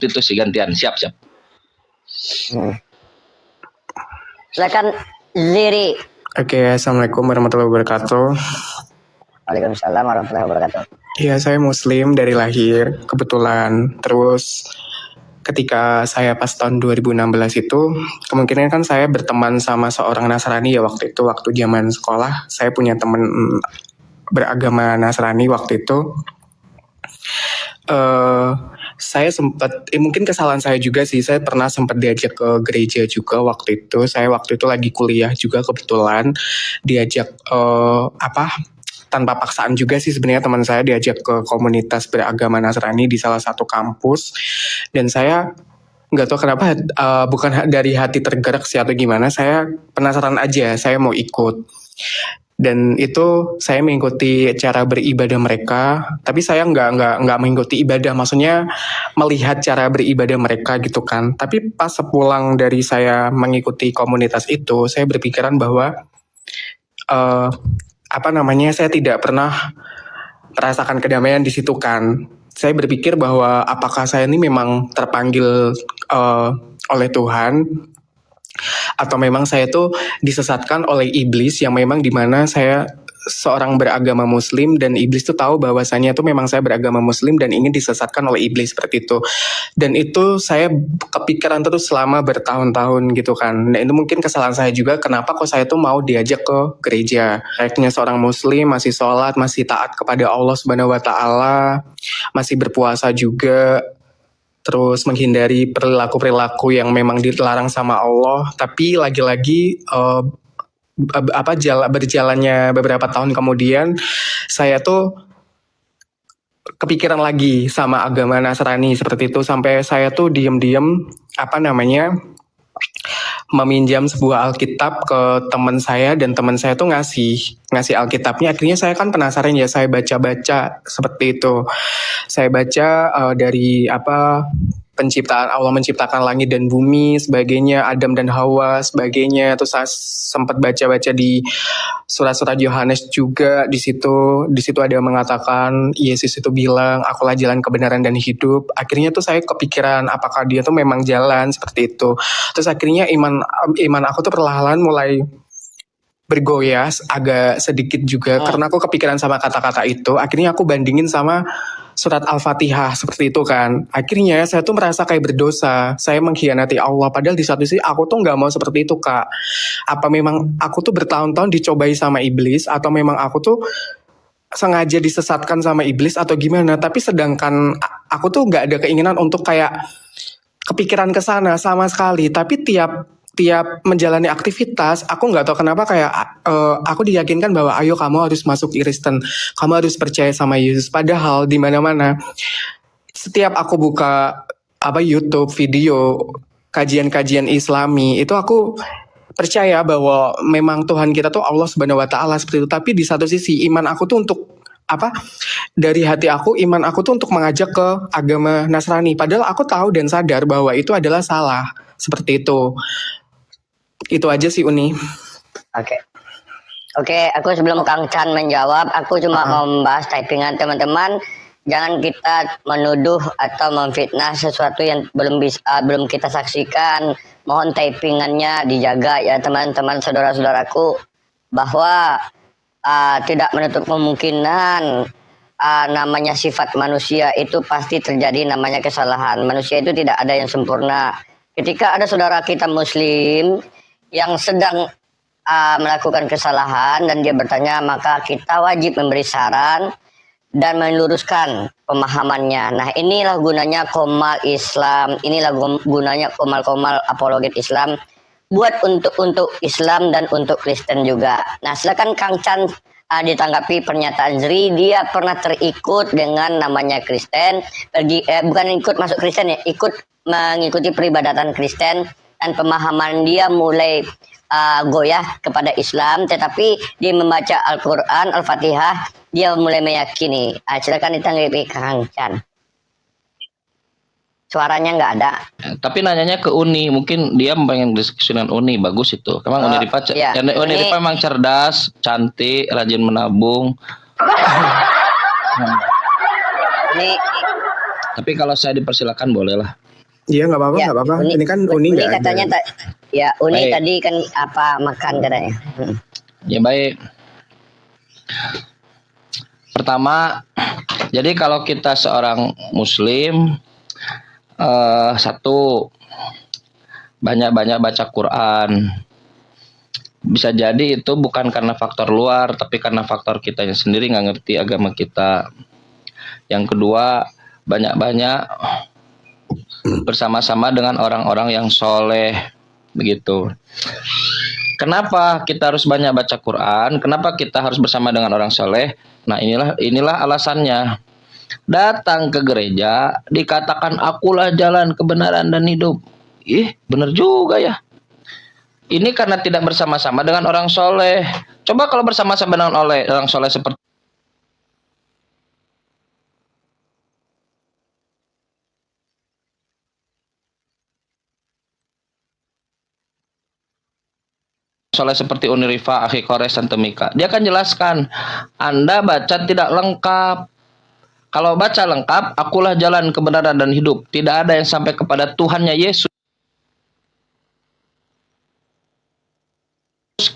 Itu sih gantian. Siap. Silakan Ziri. Oke, Assalamualaikum warahmatullahi wabarakatuh. Waalaikumsalam warahmatullahi wabarakatuh. Iya, saya Muslim dari lahir, kebetulan. Terus ketika saya pas tahun 2016 itu, kemungkinan kan saya berteman sama seorang Nasrani ya waktu itu, waktu zaman sekolah. Saya punya teman beragama Nasrani waktu itu. Saya sempat, mungkin kesalahan saya juga sih, saya pernah sempat diajak ke gereja juga waktu itu. Saya waktu itu lagi kuliah juga kebetulan, diajak tanpa paksaan juga sih sebenarnya teman saya diajak ke komunitas beragama Nasrani di salah satu kampus. Dan saya nggak tahu kenapa, bukan dari hati tergerak sih atau gimana, saya penasaran aja, saya mau ikut. Dan itu saya mengikuti cara beribadah mereka, tapi saya nggak mengikuti ibadah, maksudnya melihat cara beribadah mereka gitu kan. Tapi pas sepulang dari saya mengikuti komunitas itu, saya berpikiran bahwa saya tidak pernah merasakan kedamaian di situ kan. Saya berpikir bahwa apakah saya ini memang terpanggil oleh Tuhan, atau memang saya tuh disesatkan oleh iblis yang memang dimana saya seorang beragama muslim dan iblis tuh tahu bahwasannya tuh memang saya beragama muslim dan ingin disesatkan oleh iblis seperti itu. Dan itu saya kepikiran terus selama bertahun-tahun gitu kan. Nah itu mungkin kesalahan saya juga, kenapa kok saya tuh mau diajak ke gereja. Kayaknya seorang muslim, masih sholat, masih taat kepada Allah Subhanahu wa Ta'ala, masih berpuasa juga, terus menghindari perilaku-perilaku yang memang dilarang sama Allah. Tapi lagi-lagi berjalannya beberapa tahun kemudian, saya tuh kepikiran lagi sama agama Nasrani seperti itu, sampai saya tuh diem-diem meminjam sebuah Alkitab ke teman saya, dan teman saya tuh ngasih Alkitabnya. Akhirnya saya kan penasaran ya, saya baca-baca seperti itu. Saya baca dari penciptaan, Allah menciptakan langit dan bumi, sebagainya, Adam dan Hawa, sebagainya. Terus saya sempat baca-baca di surat-surat Yohanes juga. Di situ ada yang mengatakan Yesus itu bilang, "Akulah jalan kebenaran dan hidup." Akhirnya tuh saya kepikiran apakah dia tuh memang jalan seperti itu. Terus akhirnya iman aku tuh perlahan mulai bergoyah agak sedikit juga, karena aku kepikiran sama kata-kata itu. Akhirnya aku bandingin sama surat Al-Fatihah seperti itu kan. Akhirnya saya tuh merasa kayak berdosa, saya mengkhianati Allah. Padahal di satu sisi aku tuh nggak mau seperti itu, Kak. Apa memang aku tuh bertahun-tahun dicobai sama iblis, atau memang aku tuh sengaja disesatkan sama iblis atau gimana? Tapi sedangkan aku tuh nggak ada keinginan untuk kayak kepikiran ke sana sama sekali. Tapi tiap menjalani aktivitas, aku nggak tahu kenapa kayak aku diyakinkan bahwa ayo kamu harus masuk Kristen, kamu harus percaya sama Yesus. Padahal di mana-mana setiap aku buka YouTube video kajian-kajian Islami, itu aku percaya bahwa memang Tuhan kita tuh Allah Subhanahu wa Ta'ala seperti itu. Tapi di satu sisi iman aku tuh untuk dari hati aku, iman aku tuh untuk mengajak ke agama Nasrani. Padahal aku tahu dan sadar bahwa itu adalah salah seperti itu. Itu aja sih, Uni. Oke, aku sebelum Kang Chan menjawab, aku cuma mau membahas typingan teman-teman. Jangan kita menuduh atau memfitnah sesuatu yang belum kita saksikan. Mohon typingannya dijaga ya teman-teman, saudara-saudaraku, bahwa tidak menutup kemungkinan namanya sifat manusia itu pasti terjadi namanya kesalahan. Manusia itu tidak ada yang sempurna. Ketika ada saudara kita muslim yang sedang melakukan kesalahan dan dia bertanya, maka kita wajib memberi saran dan meluruskan pemahamannya. Nah, inilah gunanya Komal Islam, inilah gunanya Komal apologet Islam, buat untuk Islam dan untuk Kristen juga. Nah, silakan Kang Chan ditanggapi pernyataan Zri. Dia pernah terikut dengan namanya Kristen, bukan ikut masuk Kristen ya, ikut mengikuti peribadatan Kristen, dan pemahaman dia mulai goyah kepada Islam, tetapi dia membaca Al-Quran, Al-Fatihah, dia mulai meyakini. Silakan ditanggapi Kang Chan. Suaranya nggak ada. Tapi nanyanya ke Uni, mungkin dia pengen diskusi dengan Uni, bagus itu. Emang Uni Rifa, iya. Uni Rifa memang cerdas, cantik, rajin menabung. Ini. Tapi kalau saya dipersilakan boleh lah. Iya nggak apa-apa, Ya, nggak apa-apa. Uni, Ini kan Uni Uni nggak ada. katanya ya Uni Baik. tadi kan apa makan katanya. Ya baik. Pertama, jadi kalau kita seorang muslim, satu, banyak-banyak baca Quran. Bisa jadi itu bukan karena faktor luar, tapi karena faktor kitanya sendiri nggak ngerti agama kita. Yang kedua, banyak-banyak bersama-sama dengan orang-orang yang soleh, begitu. Kenapa kita harus banyak baca Quran? Kenapa kita harus bersama dengan orang soleh? Nah, inilah alasannya. Datang ke gereja, dikatakan akulah jalan kebenaran dan hidup. Ih, bener juga ya. Ini karena tidak bersama-sama dengan orang soleh. Coba kalau bersama-sama dengan orang soleh seperti Uni Rifa, Akhi Kores, Tante Mika. Dia akan jelaskan, Anda baca tidak lengkap. Kalau baca lengkap, akulah jalan kebenaran dan hidup. Tidak ada yang sampai kepada Tuhannya Yesus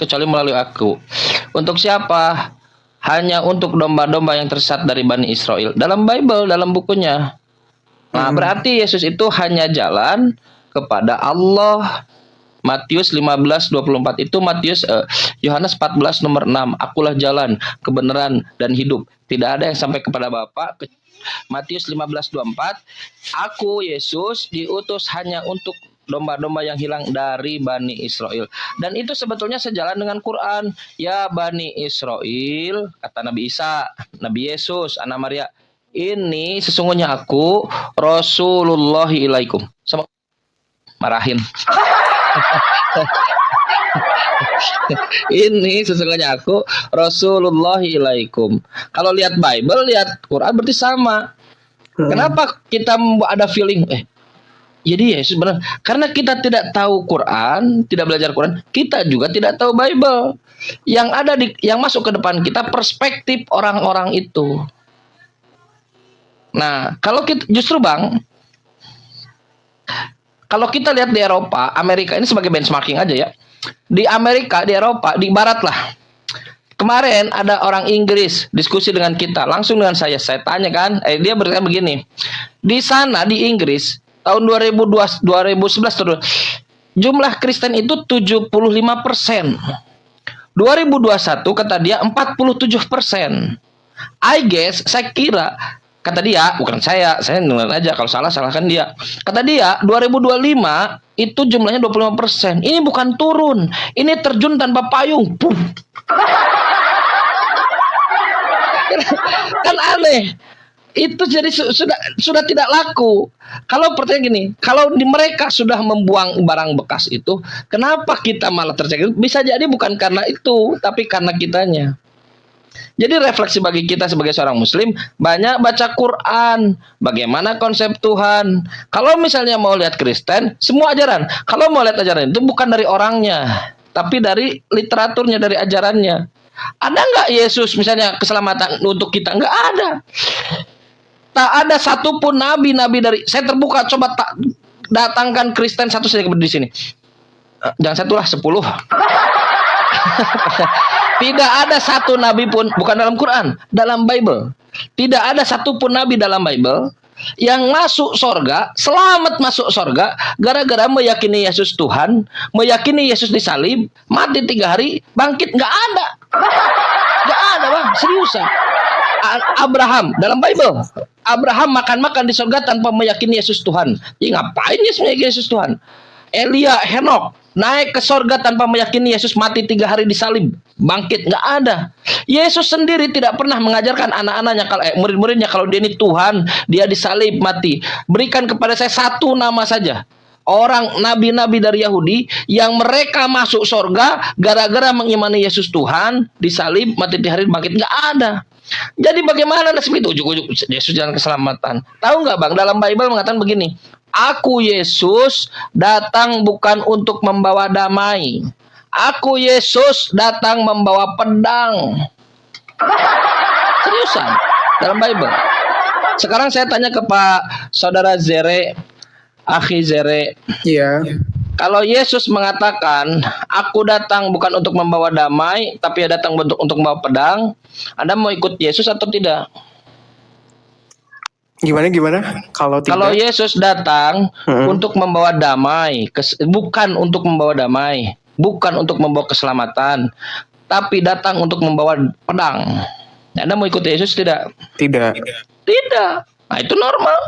kecuali melalui aku. Untuk siapa? Hanya untuk domba-domba yang tersesat dari Bani Israel. Dalam Bible, dalam bukunya. Nah, berarti Yesus itu hanya jalan kepada Allah. Matius 15:24 itu Yohanes 14 nomor 6. Akulah jalan, kebenaran dan hidup. Tidak ada yang sampai kepada Bapa. Matius 15:24. Aku Yesus diutus hanya untuk domba-domba yang hilang dari Bani Israel. Dan itu sebetulnya sejalan dengan Quran. Ya Bani Israel, kata Nabi Isa, Nabi Yesus, anak Maria, ini sesungguhnya aku Rasulullah ilaikum. Sama marahin. Ini sesungguhnya aku Rasulullah ilaikum. Kalau lihat Bible, lihat Quran berarti sama. Kenapa kita ada feeling jadi Yesus benar? Karena kita tidak tahu Quran, tidak belajar Quran, kita juga tidak tahu Bible. Yang masuk ke depan kita perspektif orang-orang itu. Nah, kalau kita justru Bang, kalau kita lihat di Eropa, Amerika ini sebagai benchmarking aja ya. Di Amerika, di Eropa, di Barat lah. Kemarin ada orang Inggris diskusi dengan kita, langsung dengan saya tanya kan, dia berkata begini. Di sana di Inggris tahun 2011 jumlah Kristen itu 75%. 2021 kata dia 47%. I guess, saya kira, kata dia, bukan saya dengar aja, kalau salah salahkan dia. Kata dia 2025 itu jumlahnya 25%. Ini bukan turun, ini terjun tanpa payung. Puh. Kan aneh. Itu jadi sudah tidak laku. Kalau pertanyaan gini, kalau mereka sudah membuang barang bekas itu, kenapa kita malah tercegah? Bisa jadi bukan karena itu, tapi karena kitanya. Jadi refleksi bagi kita sebagai seorang muslim, banyak baca Quran, bagaimana konsep Tuhan. Kalau misalnya mau lihat Kristen, semua ajaran. Kalau mau lihat ajaran itu bukan dari orangnya, tapi dari literaturnya, dari ajarannya. Ada nggak Yesus misalnya keselamatan untuk kita? Nggak ada. Tak ada satupun nabi dari, saya terbuka, coba datangkan Kristen satu saja di sini. Jangan satu lah, 10. Tidak ada satu nabi pun, bukan dalam Quran, dalam Bible. Tidak ada satupun nabi dalam Bible yang masuk sorga, selamat masuk sorga, gara-gara meyakini Yesus Tuhan, meyakini Yesus disalib, mati 3 hari, bangkit. Nggak ada. Nggak ada Bang, seriusan. Abraham dalam Bible, Abraham makan-makan di sorga tanpa meyakini Yesus Tuhan. Ya ngapain meyakini Yesus Tuhan? Elia, Henok naik ke sorga tanpa meyakini Yesus, mati 3 hari disalib, bangkit. Nggak ada. Yesus sendiri tidak pernah mengajarkan anak-anaknya, murid-muridnya, kalau dia ini Tuhan, dia disalib, mati. Berikan kepada saya satu nama saja orang nabi-nabi dari Yahudi yang mereka masuk sorga gara-gara mengimani Yesus Tuhan, disalib, mati 3 hari, bangkit. Nggak ada. Jadi bagaimana nasib itu? Ujuk-ujuk Yesus jalan keselamatan. Tahu nggak Bang, dalam Bible mengatakan begini, aku Yesus datang bukan untuk membawa damai. Aku Yesus datang membawa pedang. Seriusan, dalam Bible. Sekarang saya tanya ke Pak Saudara Zere, Akhi Zere, Iya. kalau Yesus mengatakan, aku datang bukan untuk membawa damai, tapi datang untuk membawa pedang, Anda mau ikut Yesus atau tidak? Gimana? Kalau Kalau tidak, Yesus datang untuk membawa damai, bukan untuk membawa damai, bukan untuk membawa keselamatan, tapi datang untuk membawa pedang. Anda mau ikut Yesus tidak? tidak. Tidak. Nah, itu normal.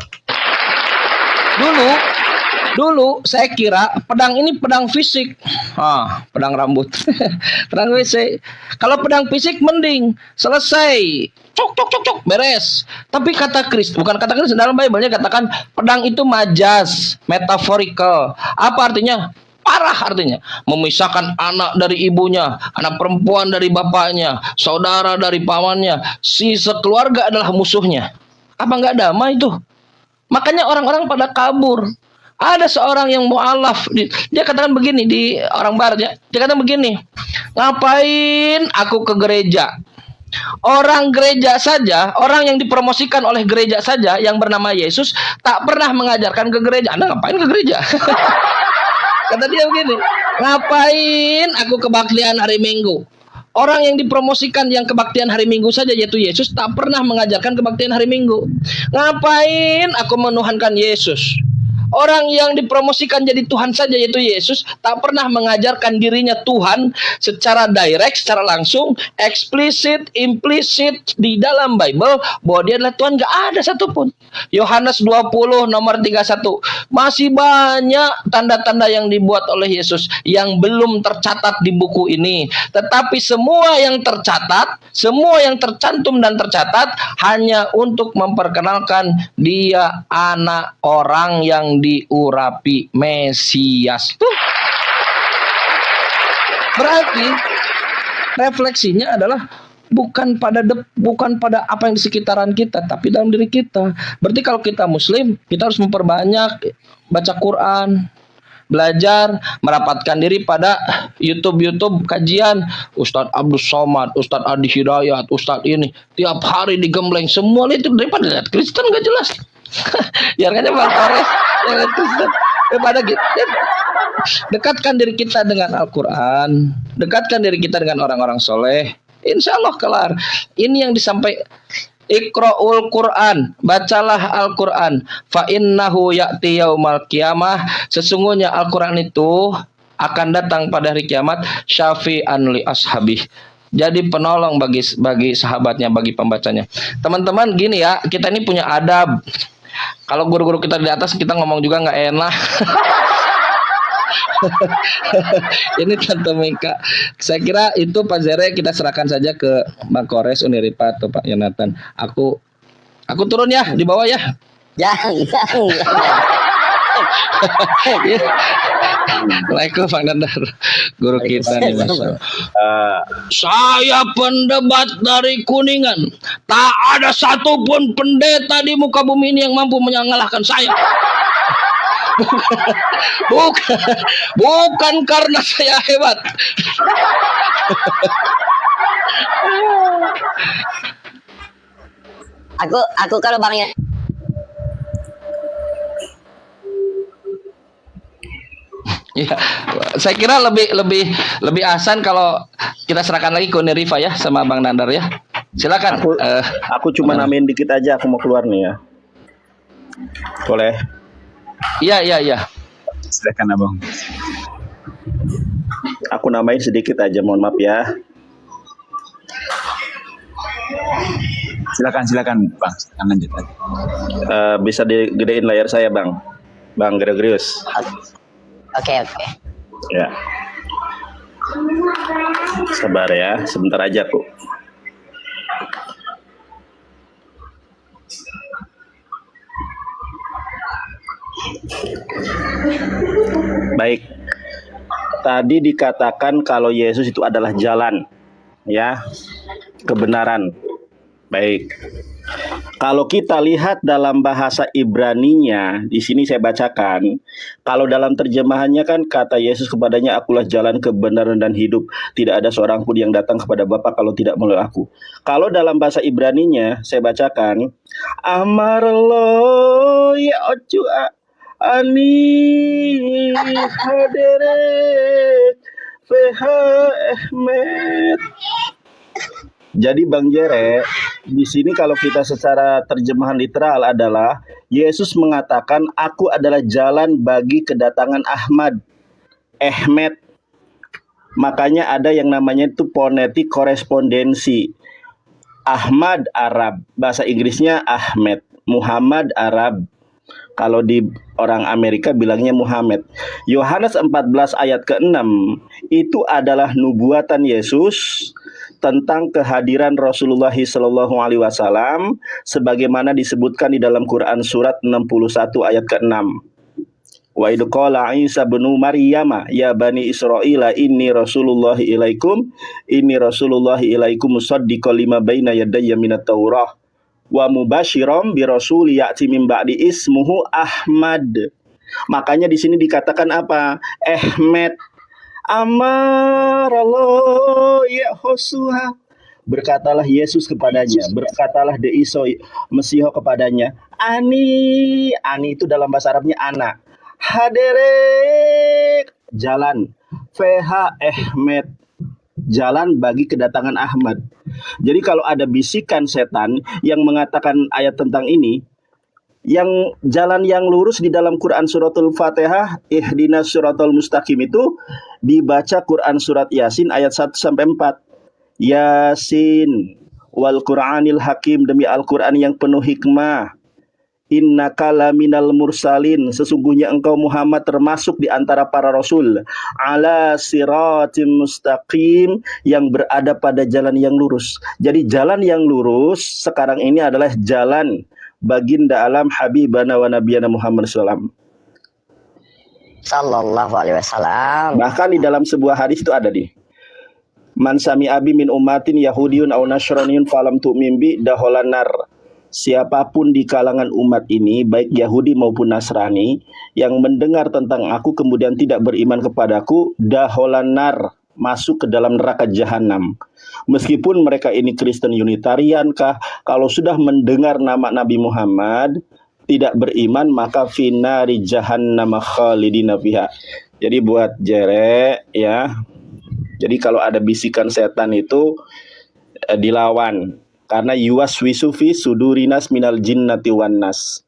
Dulu saya kira pedang ini pedang fisik. Pedang rambut. Pedang fisik. Kalau pedang fisik mending selesai. Cok, beres. Tapi kata Kristus, bukan kata Kristus, dalam Bible-nya katakan pedang itu majas, metaphorical. Apa artinya? Parah artinya. Memisahkan anak dari ibunya, anak perempuan dari bapaknya, saudara dari pamannya. Si sekeluarga adalah musuhnya. Apa nggak damai itu? Makanya orang-orang pada kabur. Ada seorang yang mu'alaf, dia katakan begini di orang barat ya. Dia katakan begini, ngapain aku ke gereja? Orang gereja saja, orang yang dipromosikan oleh gereja saja yang bernama Yesus tak pernah mengajarkan ke gereja. Anda ngapain ke gereja? Kata dia begini, ngapain aku kebaktian hari Minggu? Orang yang dipromosikan yang kebaktian hari Minggu saja yaitu Yesus tak pernah mengajarkan kebaktian hari Minggu. Ngapain aku menuhankan Yesus? Orang yang dipromosikan jadi Tuhan saja yaitu Yesus tak pernah mengajarkan dirinya Tuhan secara direct, secara langsung, eksplisit, implisit di dalam Bible bahwa dia adalah Tuhan. Gak ada satupun. Yohanes 20 nomor 31. Masih banyak tanda-tanda yang dibuat oleh Yesus yang belum tercatat di buku ini. Tetapi semua yang tercatat, semua yang tercantum dan tercatat hanya untuk memperkenalkan dia anak orang yang diurapi Mesias. Berarti refleksinya adalah bukan pada apa yang di sekitaran kita, tapi dalam diri kita. Berarti kalau kita Muslim, kita harus memperbanyak baca Quran, belajar, merapatkan diri pada YouTube kajian Ustadz Abdul Somad, Ustadz Adi Hidayat, Ustadz ini tiap hari digembleng semua itu daripada lihat Kristen gak jelas. Biarkannya Bang Kores yang lihat Kristen daripada gitu. Dekatkan diri kita dengan Al-Quran, dekatkan diri kita dengan orang-orang soleh. Insya Allah kelar. Ini yang disampaikan. Iqra'ul Quran, bacalah Al-Quran. Fa innahu ya'ti yaumal qiyamah. Sesungguhnya Al-Quran itu akan datang pada hari kiamat. Syafi'an li ashabih. Jadi penolong bagi sahabatnya, bagi pembacanya. Teman-teman gini ya, kita ini punya adab. Kalau guru-guru kita di atas kita ngomong juga nggak enak. Ini Tante Mika. Saya kira itu Pak Zere kita serahkan saja ke Bang Kores Uniripa atau Pak Yonatan. Aku turun ya di bawah ya. Jangan. Assalamualaikum Bang Dandar, guru kita nih Mas. Saya pendebat dari Kuningan. Tak ada satupun pendeta di muka bumi ini yang mampu mengalahkan saya. Bukan karena saya hebat. Aku kalau Bang Ya, saya kira lebih asan kalau kita serahkan lagi ke Unirifa ya sama Bang Dandar ya. Silakan. Aku cuma namain dikit aja, aku mau keluar nih ya. Boleh? Iya. Silakan Abang. Aku namain sedikit aja, mohon maaf ya. Silakan Bang, silakan lanjut. Bisa digedein layar saya Bang Gregorius. Oke. Ya. Sabar ya, sebentar aja kok. Baik. Tadi dikatakan kalau Yesus itu adalah jalan, ya, kebenaran. Baik. Kalau kita lihat dalam bahasa Ibraninya, di sini saya bacakan, kalau dalam terjemahannya kan kata Yesus kepadanya, akulah jalan, kebenaran dan hidup. Tidak ada seorang pun yang datang kepada Bapa kalau tidak melalui aku. Kalau dalam bahasa Ibraninya saya bacakan, Amarlo ya ochua Ani haderet Feha Ahmed. Jadi Bang Jere, di sini kalau kita secara terjemahan literal adalah Yesus mengatakan aku adalah jalan bagi kedatangan Ahmad. Makanya ada yang namanya itu fonetik korespondensi. Ahmad Arab, bahasa Inggrisnya Ahmed. Muhammad Arab. Kalau di orang Amerika bilangnya Muhammad. Yohanes 14 ayat ke-6 itu adalah nubuatan Yesus tentang kehadiran Rasulullah Shallallahu Alaihi Wasallam sebagaimana disebutkan di dalam Quran surat 61 ayat ke-6. Wa idh qala Isa bin Maryam ya bani Israila inni Rasulullah ilaikum musaddiqan lima baina yadayya minat Taurah wa mubasyiran bi rasul ya'ti min ba'di ismuhu Ahmad. Makanya di sini dikatakan apa? Ahmad. Amarallah ya Hosuha. Berkatalah Yesus kepadanya, berkatalah Deiso Mesiho kepadanya, Ani itu dalam bahasa Arabnya anak. Haderek, jalan. Feha Ahmed, jalan bagi kedatangan Ahmad. Jadi kalau ada bisikan setan yang mengatakan ayat tentang ini, yang jalan yang lurus di dalam Quran suratul Fatihah, ihdinas suratul mustaqim itu dibaca Quran surat Yasin ayat 1 sampai 4. Yasin wal Qur'anil Hakim, demi Al-Qur'an yang penuh hikmah. Innaka laminal mursalin, sesungguhnya engkau Muhammad termasuk di antara para rasul, ala siratim mustaqim, yang berada pada jalan yang lurus. Jadi jalan yang lurus sekarang ini adalah jalan baginda alam habibana wa nabiyana Muhammad Sallallahu alaihi wasallam. Bahkan di dalam sebuah hadis itu ada di Man sami abi min ummatin yahudiyun aw nasraniyun falam tu'min bi daholan nar. Siapapun di kalangan umat ini, baik Yahudi maupun Nasrani, yang mendengar tentang aku kemudian tidak beriman kepadaku, daholan nar, masuk ke dalam neraka jahanam. Meskipun mereka ini Kristen Unitarian kah, kalau sudah mendengar nama Nabi Muhammad, tidak beriman, maka finari jahannam khalidina fiha. Jadi buat Jere ya, jadi kalau ada bisikan setan itu dilawan. Karena yuwaswisu fi sudurinas minal jinnati wan nas.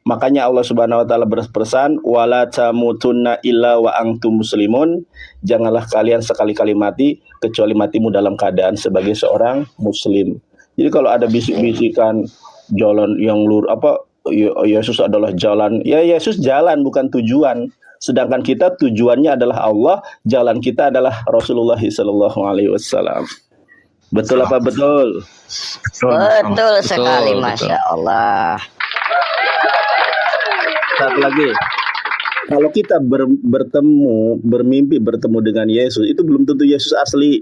Makanya Allah Subhanahu wa taala berpesan, wala tamutunna illa wa antum muslimun. Janganlah kalian sekali-kali mati kecuali matimu dalam keadaan sebagai seorang muslim. Jadi kalau ada bisik-bisikan jalan yang Yesus adalah jalan. Ya Yesus jalan bukan tujuan. Sedangkan kita tujuannya adalah Allah, jalan kita adalah Rasulullah sallallahu alaihi wasallam. Betul apa betul? Betul sekali, Masya Allah. Satu lagi, kalau kita bermimpi bertemu dengan Yesus, itu belum tentu Yesus asli.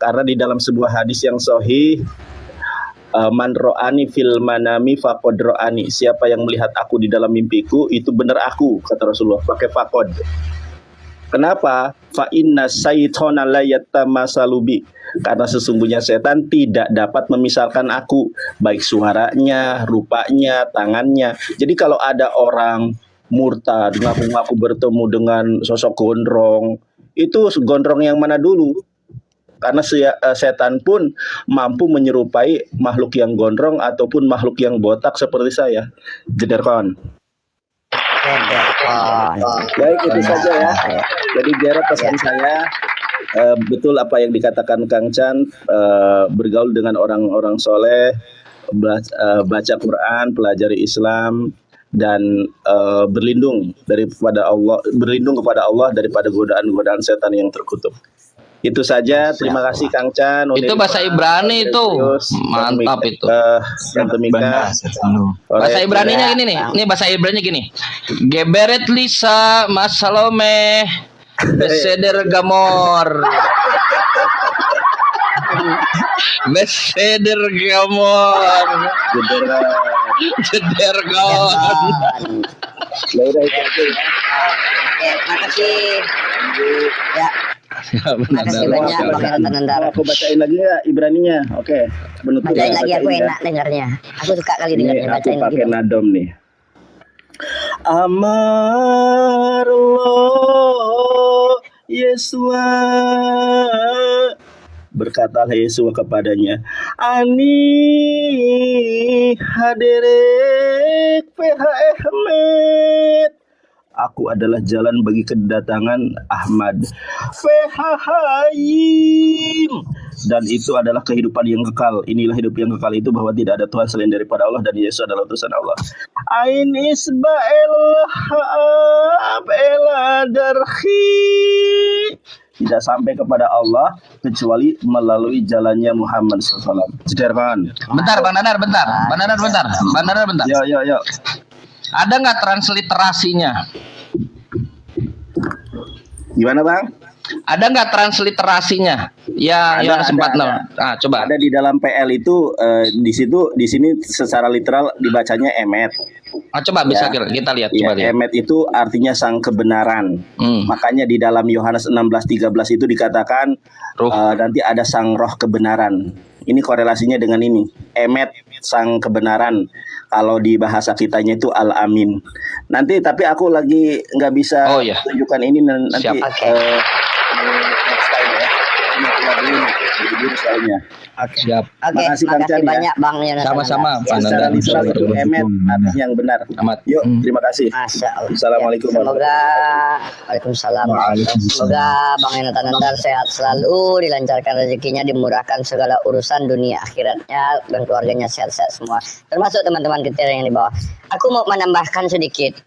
Karena di dalam sebuah hadis yang sahih, man ro'ani fil manami faqad ro'ani. Siapa yang melihat aku di dalam mimpiku, itu benar aku, kata Rasulullah, pakai faqad. Kenapa? Fa inna syaitana la yatamasalubi. Karena sesungguhnya setan tidak dapat memisahkan aku, baik suaranya, rupanya, tangannya. Jadi kalau ada orang murtad ngaku-ngaku bertemu dengan sosok gondrong, itu gondrong yang mana dulu? Karena setan pun mampu menyerupai makhluk yang gondrong ataupun makhluk yang botak seperti saya. Jeder kawan. Baik, itu saja ya. Jadi Jera, pesan saya, betul apa yang dikatakan Kang Chan, bergaul dengan orang-orang soleh, baca Quran, pelajari Islam, dan berlindung kepada Allah daripada godaan-godaan setan yang terkutuk. Itu saja. Terima kasih Kang Chan. Itu bahasa Ibrani itu. Mantap itu. Bahasa Ibraninya gini nih. Ini bahasa Ibraninya gini. Geberet Lisa Masalome Beseder Gamor. Beseder Gamor. Jeder Gamor. Makasih. Ya. Makasih banyak Bang Nandar. Aku bacain lagi ya Ibraninya. Oke. Bacain lagi, aku enak dengarnya. Aku suka kali dengarnya. Aku pakai nadom nih. Amarullah Yesua, berkatalah Yesua kepadanya, Ani haderek PH Ahmed, aku adalah jalan bagi kedatangan Ahmad. Fehahayim, dan itu adalah kehidupan yang kekal. Inilah hidup yang kekal itu, bahwa tidak ada Tuhan selain daripada Allah, dan Yesus adalah utusan Allah. Ain isba'el ha'ab eladarhi, tidak sampai kepada Allah kecuali melalui jalannya Muhammad SAW. Sudirman. Bentar, Bang Nanar, bentar. Bang Nanar, bentar. Bang Nanar, bentar. Yo. Ada nggak transliterasinya? Gimana Bang? Ada nggak transliterasinya? Ya, Ada, Yohanes 4:6. ada. Ah, coba. Ada di dalam PL itu di sini secara literal dibacanya emet. Ah, coba bisa Ya. kita lihat. Ya, Coba lihat. emet itu artinya sang kebenaran. Makanya di dalam Yohanes 16:13 itu dikatakan Ruh. nanti ada sang roh kebenaran. Ini korelasinya dengan ini. Emet, sang kebenaran. Kalau di bahasa kitanya itu Al-Amin. Nanti tapi aku lagi nggak bisa Oh, iya. tunjukkan ini nanti Siap. Oke. next time ya. Ini keluar dulu nih. Jadi soalnya. Siap. Oke, Makasih, Bang Chan, ya. banyak Bang Yohanes. Sama-sama, Ananda. Bang Secara Nanda. literal itu emet artinya yang benar. Amat. Yuk, terima kasih. Masya Allah. Assalamualaikum Ya, semoga Waalaikumsalam. Semoga Bang Yohanes Ananda sehat selalu, dilancarkan rezekinya, dimurahkan segala urusan dunia akhiratnya, dan keluarganya sehat-sehat semua. Termasuk teman-teman kita yang di bawah. Aku mau menambahkan sedikit.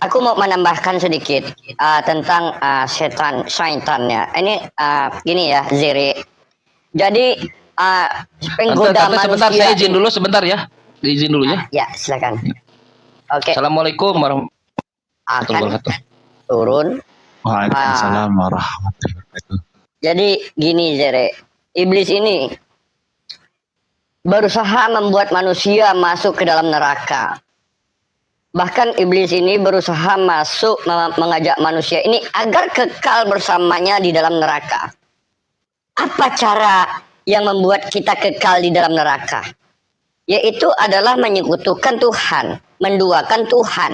Aku mau menambahkan sedikit tentang syaitannya. Ini gini ya, Ziri. Jadi penggoda Tapi sebentar, manusia. saya izin dulu sebentar ya. Izin dulu ya. Ya, silakan. Oke, Assalamualaikum warahmatullahi akan wabarakatuh. turun. Waalaikumsalam warahmatullahi wabarakatuh. Jadi gini, Zere. Iblis ini berusaha membuat manusia masuk ke dalam neraka. Bahkan iblis ini berusaha masuk mengajak manusia ini agar kekal bersamanya di dalam neraka. Apa cara yang membuat kita kekal di dalam neraka? Yaitu adalah menyekutukan Tuhan, menduakan Tuhan.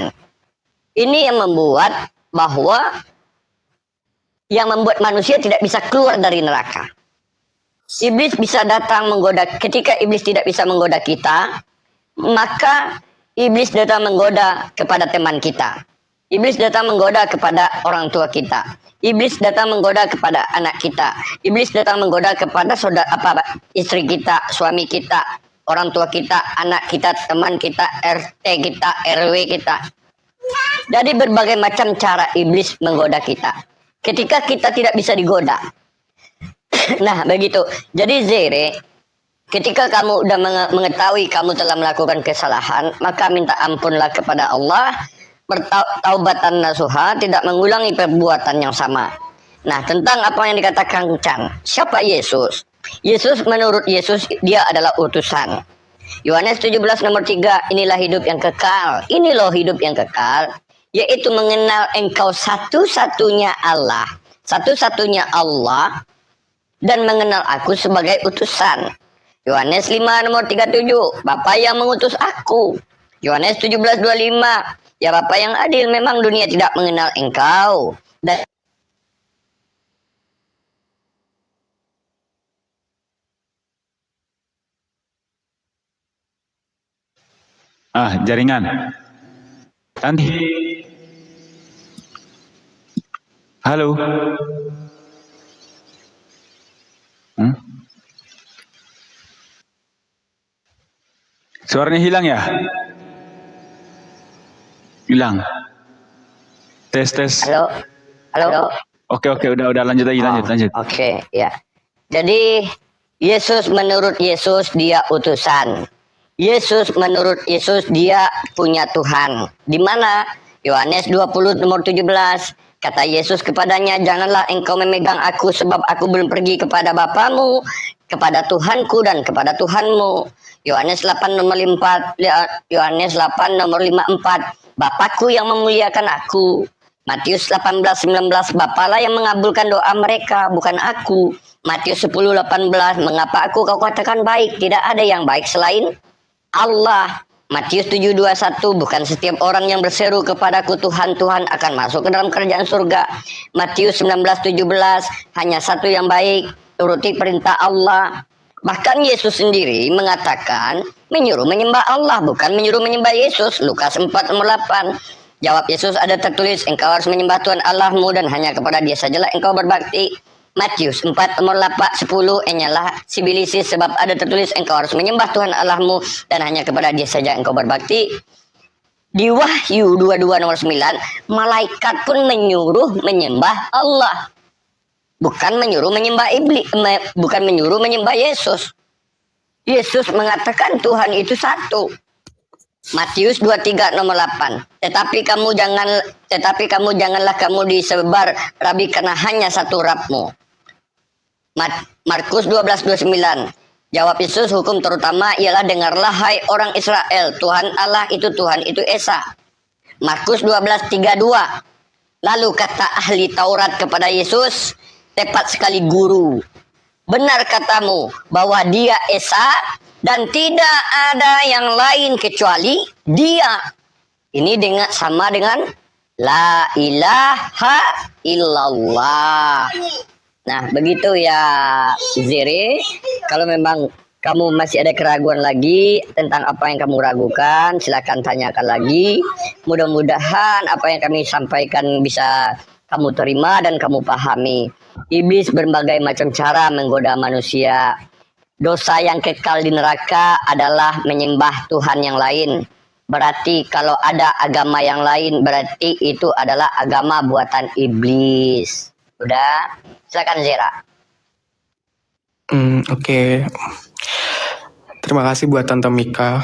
Ini yang membuat bahwa yang membuat manusia tidak bisa keluar dari neraka. Iblis bisa datang menggoda. Ketika iblis tidak bisa menggoda kita, maka iblis datang menggoda kepada teman kita. Iblis datang menggoda kepada orang tua kita. Iblis datang menggoda kepada anak kita. Iblis datang menggoda kepada istri kita, suami kita, orang tua kita, anak kita, teman kita, RT kita, RW kita. Dari berbagai macam cara iblis menggoda kita. Ketika kita tidak bisa digoda. Nah, begitu. Jadi Zere, ketika kamu udah mengetahui kamu telah melakukan kesalahan, maka minta ampunlah kepada Allah, bertaubatan nasuha, tidak mengulangi perbuatan yang sama. Nah, tentang apa yang dikatakan Chan, siapa Yesus? Yesus, menurut Yesus, dia adalah utusan. Yohanes 17 nomor 3, inilah hidup yang kekal. Ini loh hidup yang kekal, yaitu mengenal engkau satu-satunya Allah. Satu-satunya Allah, dan mengenal aku sebagai utusan. Yohanes 5 nomor 37, Bapa yang mengutus aku. Yohanes 17:25, ya Bapa yang adil, memang dunia tidak mengenal engkau. Dan Jaringan. Tanti. Halo. Suaranya hilang ya? Hilang. Tes. Halo, halo. Oke, udah lanjut lagi, lanjut. Oke, ya. Jadi menurut Yesus dia utusan. Menurut Yesus dia punya Tuhan. Di mana? Yohanes 20 nomor 17. Kata Yesus kepadanya, janganlah engkau memegang aku sebab aku belum pergi kepada Bapamu, kepada Tuhanku dan kepada Tuhanmu. Yohanes 8 nomor 54. Yohanes 8 nomor 54. Bapakku yang memuliakan aku. Matius 18:19. Bapalah yang mengabulkan doa mereka, bukan aku. Matius 10:18. Mengapa kau katakan baik? Tidak ada yang baik selain Allah. Matius 7:21. Bukan setiap orang yang berseru kepadaku Tuhan, Tuhan akan masuk ke dalam kerajaan surga. Matius 19:17. Hanya satu yang baik, turuti perintah Allah. Bahkan Yesus sendiri mengatakan menyuruh menyembah Allah, bukan menyuruh menyembah Yesus. Lukas 4:8. Jawab Yesus, ada tertulis, engkau harus menyembah Tuhan Allahmu dan hanya kepada dia sajalah engkau berbakti. Matius 4:10. Enyalah si bilisis, sebab ada tertulis, engkau harus menyembah Tuhan Allahmu dan hanya kepada dia saja engkau berbakti. Di Wahyu 22 nomor 9, malaikat pun menyuruh menyembah Allah. Bukan menyuruh menyembah iblis, bukan menyuruh menyembah Yesus. Yesus mengatakan Tuhan itu satu. Matius 23 nomor 8. Tetapi kamu janganlah kamu disebar rabi karena hanya satu Rabmu. Markus 12:29. Jawab Yesus, hukum terutama ialah dengarlah hai orang Israel, Tuhan Allah itu Tuhan itu Esa. Markus 12:32. Lalu kata ahli Taurat kepada Yesus, tepat sekali guru. Benar katamu bahwa dia Esa dan tidak ada yang lain kecuali dia. Ini sama dengan la ilaha illallah. Nah, begitu ya Ziri. Kalau memang kamu masih ada keraguan lagi tentang apa yang kamu ragukan, silakan tanyakan lagi. Mudah-mudahan apa yang kami sampaikan bisa kamu terima dan kamu pahami. Iblis berbagai macam cara menggoda manusia. Dosa yang kekal di neraka adalah menyembah Tuhan yang lain. Berarti kalau ada agama yang lain, berarti itu adalah agama buatan iblis. Udah, silakan Zera. Oke. Terima kasih buat Tante Mika.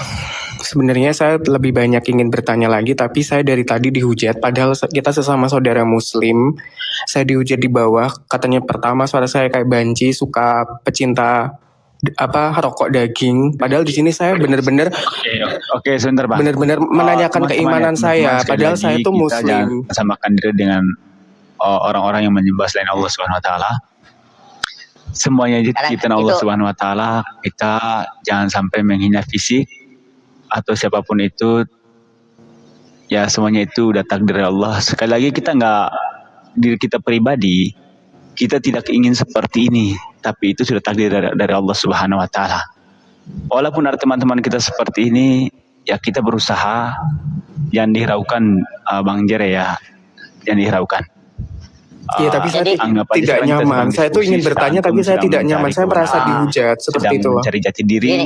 Sebenarnya saya lebih banyak ingin bertanya lagi, tapi saya dari tadi dihujat. Padahal kita sesama saudara Muslim. Saya dihujat di bawah. Katanya pertama suara saya kayak banci, suka pecinta rokok daging. Padahal di sini saya benar-benar Oke, sebentar Bang. Benar-benar menanyakan keimanan saya. Padahal saya itu Muslim. Kita samakan diri dengan orang-orang yang menyembah selain Allah Subhanahu Wa Taala. Semuanya ciptaan Allah Subhanahu Wa Taala. Kita jangan sampai menghina fisik atau siapapun itu. Ya semuanya itu udah takdir Allah. Sekali lagi kita diri kita pribadi, kita tidak ingin seperti ini. Tapi itu sudah takdir dari Allah Subhanahu Wa Taala. Walaupun ada teman-teman kita seperti ini, ya kita berusaha yang dihiraukan Bang Jere ya, yang dihiraukan. Iya, tapi saya tidak nyaman. Saya tuh ingin bertanya, tapi saya tidak nyaman. Saya merasa dihujat seperti itu. Mencari jati diri,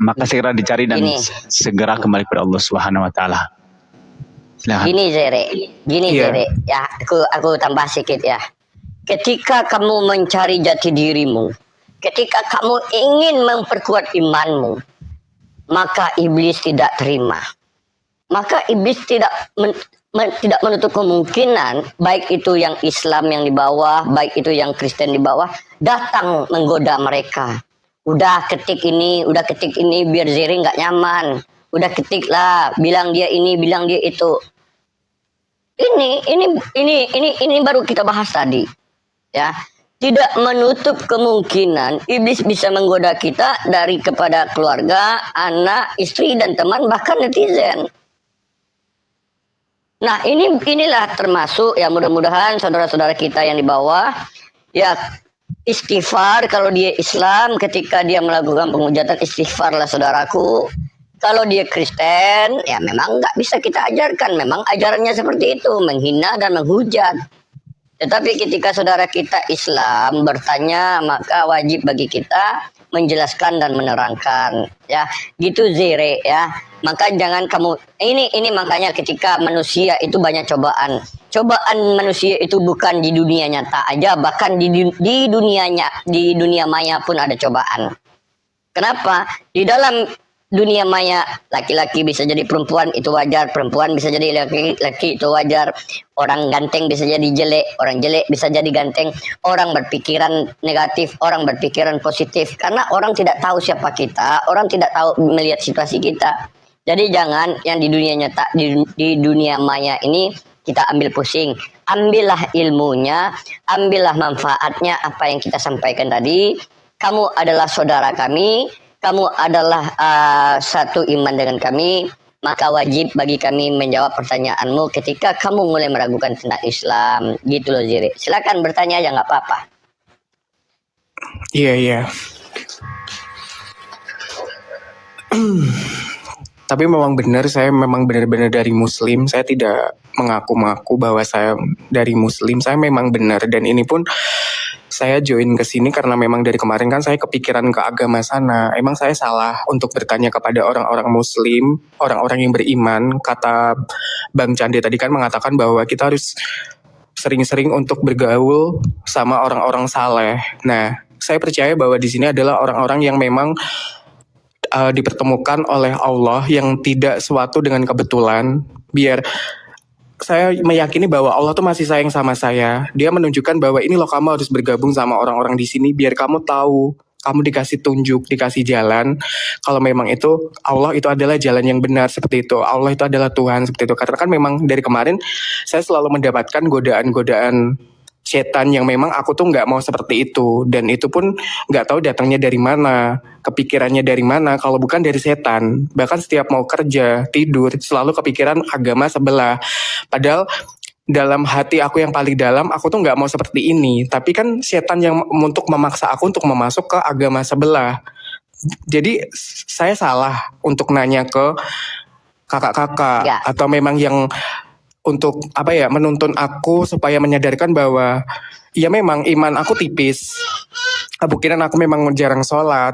maka segera dicari dan segera kembali kepada Allah Subhanahu Wa Taala. Gini Zere, Zere. Ya, aku tambah sedikit ya. Ketika kamu mencari jati dirimu, ketika kamu ingin memperkuat imanmu, maka iblis tidak terima. Maka iblis tidak menutup kemungkinan, baik itu yang Islam yang di bawah, baik itu yang Kristen di bawah, datang menggoda mereka. Udah ketik ini, biar Zeri nggak nyaman. Udah ketik lah, bilang dia ini, bilang dia itu. Ini baru kita bahas tadi. Ya, tidak menutup kemungkinan iblis bisa menggoda kita dari kepada keluarga, anak, istri dan teman bahkan netizen. Nah, inilah termasuk ya mudah-mudahan saudara-saudara kita yang di bawah ya istighfar kalau dia Islam ketika dia melakukan penghujatan istighfarlah saudaraku. Kalau dia Kristen, ya memang nggak bisa kita ajarkan. Memang ajarannya seperti itu, menghina dan menghujat. Tetapi ketika saudara kita Islam bertanya, maka wajib bagi kita menjelaskan dan menerangkan, ya gitu Zire, ya. Maka jangan kamu ini makanya ketika manusia itu banyak cobaan. Cobaan manusia itu bukan di dunia nyata aja, bahkan di dunia maya pun ada cobaan. Kenapa? Di dalam dunia maya laki-laki bisa jadi perempuan, itu wajar. Perempuan bisa jadi laki-laki, itu wajar. Orang ganteng bisa jadi jelek, orang jelek bisa jadi ganteng. Orang berpikiran negatif, orang berpikiran positif, karena orang tidak tahu siapa kita, orang tidak tahu melihat situasi kita. Jadi jangan yang di dunia nyata, di dunia maya ini kita ambil pusing. Ambillah ilmunya, ambillah manfaatnya apa yang kita sampaikan tadi. Kamu adalah saudara kami, kamu adalah satu iman dengan kami, maka wajib bagi kami menjawab pertanyaanmu ketika kamu mulai meragukan tentang Islam. Gitu loh Ziri. Silakan bertanya aja, nggak apa-apa. Iya. Tapi memang benar, saya memang benar-benar dari Muslim. Saya tidak mengaku-ngaku bahwa saya dari Muslim. Saya memang benar, dan ini pun saya join ke sini karena memang dari kemarin kan saya kepikiran ke agama sana. Emang saya salah untuk bertanya kepada orang-orang Muslim, orang-orang yang beriman. Kata Bang Cande tadi kan mengatakan bahwa kita harus sering-sering untuk bergaul sama orang-orang saleh. Nah, saya percaya bahwa di sini adalah orang-orang yang memang dipertemukan oleh Allah, yang tidak suatu dengan kebetulan. Biar saya meyakini bahwa Allah tuh masih sayang sama saya. Dia menunjukkan bahwa ini loh, kamu harus bergabung sama orang-orang di sini biar kamu tahu, kamu dikasih tunjuk, dikasih jalan. Kalau memang itu Allah itu adalah jalan yang benar, seperti itu. Allah itu adalah Tuhan, seperti itu. Karena kan memang dari kemarin saya selalu mendapatkan godaan-godaan setan yang memang aku tuh nggak mau seperti itu, dan itu pun nggak tahu datangnya dari mana, kepikirannya dari mana kalau bukan dari setan. Bahkan setiap mau kerja, tidur, selalu kepikiran agama sebelah. Padahal dalam hati aku yang paling dalam, aku tuh nggak mau seperti ini. Tapi kan setan yang untuk memaksa aku untuk memasuk ke agama sebelah. Jadi saya salah untuk nanya ke kakak-kakak, Ya. atau memang yang untuk menuntun aku supaya menyadarkan bahwa ya memang iman aku tipis. Kemungkinan aku memang jarang sholat.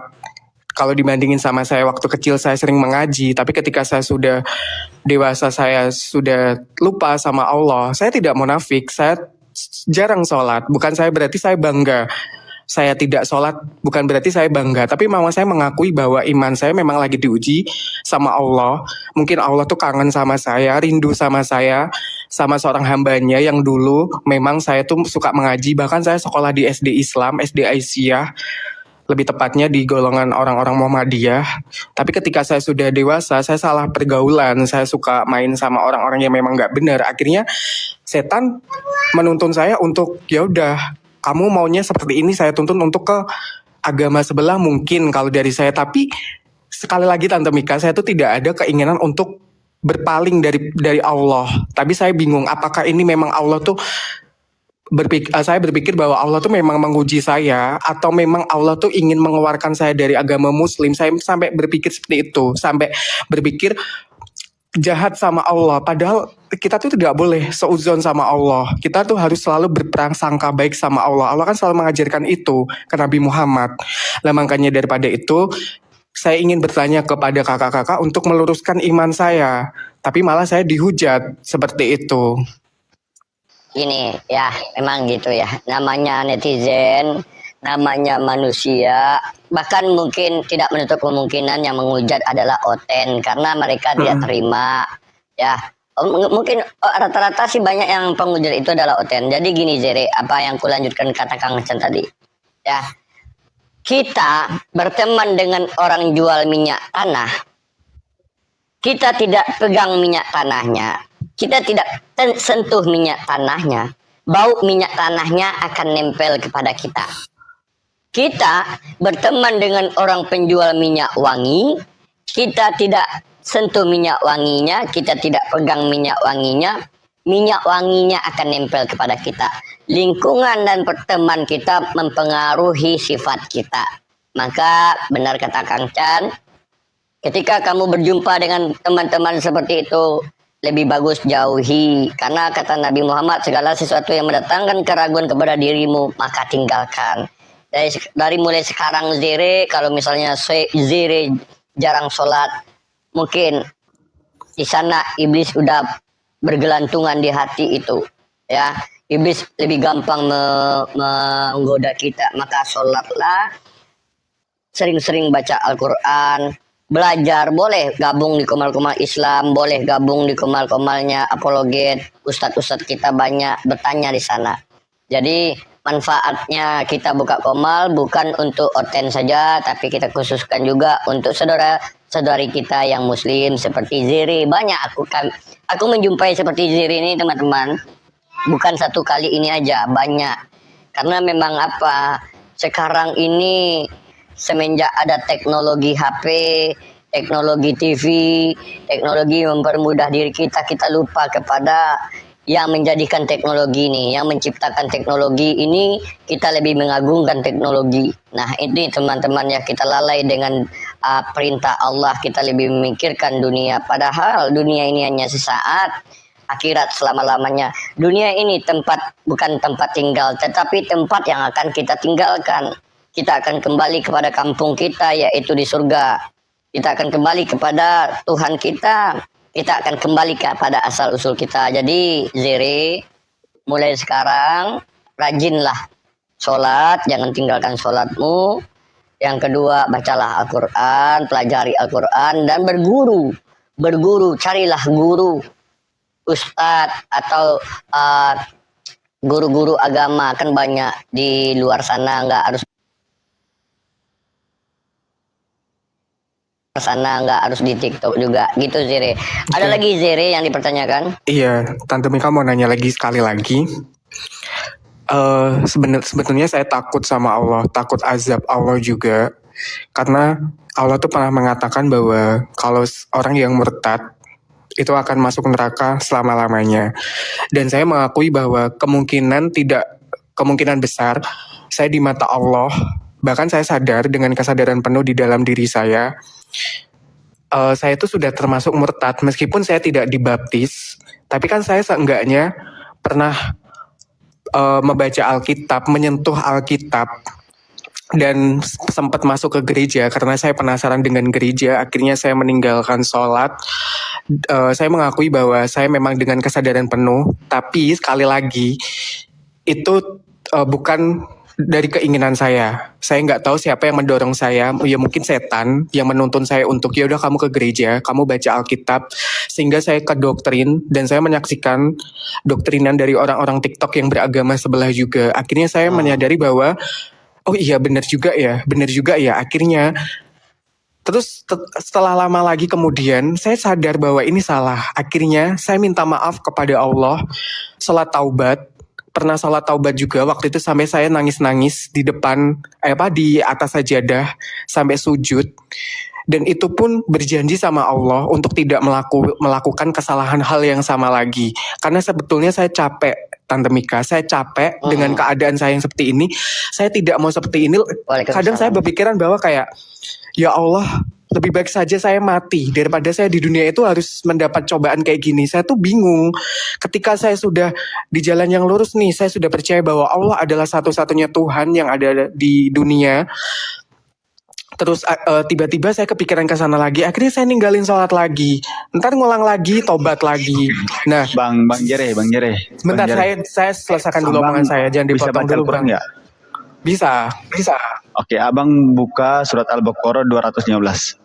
Kalau dibandingin sama saya waktu kecil, saya sering mengaji. Tapi ketika saya sudah dewasa, saya sudah lupa sama Allah. Saya tidak munafik, saya jarang sholat. Bukan saya berarti saya bangga saya tidak sholat, bukan berarti saya bangga. Tapi mama saya mengakui bahwa iman saya memang lagi diuji sama Allah. Mungkin Allah tuh kangen sama saya, rindu sama saya, sama seorang hambanya yang dulu memang saya tuh suka mengaji. Bahkan saya sekolah di SD Islam, SD Aisyah, lebih tepatnya di golongan orang-orang Muhammadiyah. Tapi ketika saya sudah dewasa, saya salah pergaulan, saya suka main sama orang-orang yang memang gak benar. Akhirnya setan menuntun saya untuk ya udah, kamu maunya seperti ini, saya tuntun untuk ke agama sebelah mungkin kalau dari saya. Tapi sekali lagi Tante Mika, saya tuh tidak ada keinginan untuk berpaling dari Allah. Tapi saya bingung apakah ini memang Allah tuh saya berpikir bahwa Allah tuh memang menguji saya, atau memang Allah tuh ingin mengeluarkan saya dari agama Muslim. Saya sampai berpikir seperti itu, sampai berpikir jahat sama Allah. Padahal kita tuh tidak boleh seuzon sama Allah. Kita tuh harus selalu berprasangka baik sama Allah. Allah kan selalu mengajarkan itu ke Nabi Muhammad. Lah makanya daripada itu, saya ingin bertanya kepada kakak-kakak untuk meluruskan iman saya. Tapi malah saya dihujat seperti itu. Ini ya memang gitu ya. Namanya netizen, namanya manusia, bahkan mungkin tidak menutup kemungkinan yang menghujat adalah oten karena mereka tidak terima ya. Mungkin rata-rata sih banyak yang penghujat itu adalah oten. Jadi gini Zere, apa yang kulanjutkan kata Kang Chan tadi ya, kita berteman dengan orang jual minyak tanah, kita tidak pegang minyak tanahnya, kita tidak sentuh minyak tanahnya, bau minyak tanahnya akan nempel kepada kita. Kita berteman dengan orang penjual minyak wangi, kita tidak sentuh minyak wanginya, kita tidak pegang minyak wanginya akan nempel kepada kita. Lingkungan dan pertemanan kita mempengaruhi sifat kita. Maka benar kata Kang Chan, Ketika kamu berjumpa dengan teman-teman seperti itu, lebih bagus jauhi. Karena kata Nabi Muhammad, segala sesuatu yang mendatangkan keraguan kepada dirimu, maka tinggalkan. Dari mulai sekarang zire, kalau misalnya zire jarang sholat, mungkin di sana iblis udah bergelantungan di hati itu. Ya, iblis lebih gampang menggoda kita. Maka sholatlah, sering-sering baca Al-Quran, belajar, boleh gabung di komal-komal Islam, boleh gabung di komal-komalnya apologet, ustadz-ustadz kita banyak bertanya di sana. Jadi manfaatnya kita buka komal bukan untuk orten saja, tapi kita khususkan juga untuk saudara-saudari kita yang muslim seperti Ziri. Banyak aku menjumpai seperti Ziri ini teman-teman, bukan satu kali ini aja, banyak. Karena memang sekarang ini semenjak ada teknologi HP, teknologi TV, teknologi mempermudah diri kita lupa kepada yang menjadikan teknologi ini, yang menciptakan teknologi ini, kita lebih mengagungkan teknologi. Nah, ini teman-teman ya, kita lalai dengan perintah Allah, kita lebih memikirkan dunia. Padahal dunia ini hanya sesaat, akhirat selama-lamanya. Dunia ini bukan tempat tinggal, tetapi tempat yang akan kita tinggalkan. Kita akan kembali kepada kampung kita, yaitu di surga. Kita akan kembali kepada Tuhan kita. Kita akan kembali kepada asal-usul kita. Jadi, Ziri, mulai sekarang, rajinlah sholat, jangan tinggalkan sholatmu. Yang kedua, bacalah Al-Quran, pelajari Al-Quran, dan berguru, carilah guru, ustadz, atau guru-guru agama, kan banyak di luar sana, nggak harus di TikTok juga gitu Zire. Ada lagi Zire yang dipertanyakan? Iya, Tante Mika mau nanya lagi sekali lagi. Sebetulnya saya takut sama Allah, takut azab Allah juga. Karena Allah tuh pernah mengatakan bahwa kalau orang yang murtad itu akan masuk neraka selama-lamanya. Dan saya mengakui bahwa kemungkinan besar saya di mata Allah, bahkan saya sadar dengan kesadaran penuh di dalam diri saya itu sudah termasuk murtad meskipun saya tidak dibaptis, tapi kan saya seenggaknya pernah membaca Alkitab, menyentuh Alkitab, dan sempat masuk ke gereja karena saya penasaran dengan gereja. Akhirnya saya meninggalkan sholat. Saya mengakui bahwa saya memang dengan kesadaran penuh, tapi sekali lagi itu bukan dari keinginan saya. Saya nggak tahu siapa yang mendorong saya. Ya mungkin setan yang menuntun saya untuk ya udah kamu ke gereja, kamu baca Alkitab, sehingga saya ke doktrin dan saya menyaksikan doktrinan dari orang-orang TikTok yang beragama sebelah juga. Akhirnya saya menyadari bahwa oh iya benar juga ya. Akhirnya terus setelah lama lagi kemudian saya sadar bahwa ini salah. Akhirnya saya minta maaf kepada Allah, salat taubat. Pernah salat taubat juga waktu itu sampai saya nangis-nangis di depan di atas sajadah sampai sujud, dan itu pun berjanji sama Allah untuk tidak melakukan kesalahan hal yang sama lagi karena sebetulnya saya capek. Tante Mika, saya capek dengan keadaan saya yang seperti ini. Saya tidak mau seperti ini. Kadang saya berpikiran bahwa kayak ya Allah, lebih baik saja saya mati daripada saya di dunia itu harus mendapat cobaan kayak gini. Saya tuh bingung. Ketika saya sudah di jalan yang lurus nih, saya sudah percaya bahwa Allah adalah satu-satunya Tuhan yang ada di dunia. Terus tiba-tiba saya kepikiran ke sana lagi. Akhirnya saya ninggalin sholat lagi. Ntar ngulang lagi, tobat lagi. Nah, Bang Jere. Bentar, saya selesaikan dulu omongan saya. Jangan dipotong dulu, Bang. Nggak? Bisa. Oke, Abang buka surat Al-Baqarah 215.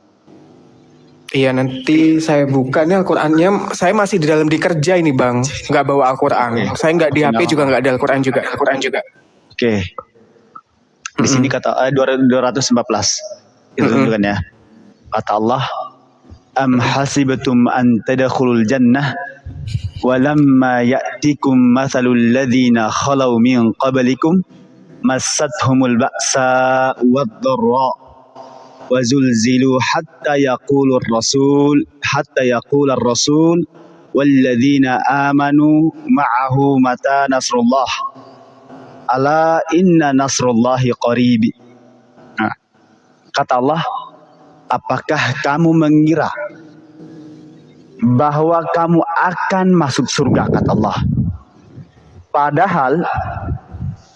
Iya, nanti saya buka nih Al-Qur'annya. Saya masih di dalam kerja ini, Bang. Nggak bawa Al-Qur'an. Saya nggak di HP juga nggak ada Al-Qur'an juga. Oke. Di sini kata 214. Itu kan ya. Kata Allah, am hasibatum an tadkhulul jannah walamma ya'tikum mathalul ladzina khalau min qablikum massathumul ba'sa wad-dharra wa zulzilu hatta yaqulur rasul walladzina amanu ma'ahu mata nasrullah ala inna nasrullahi qarib. Nah, kata Allah, apakah kamu mengira bahwa kamu akan masuk surga, kata Allah, padahal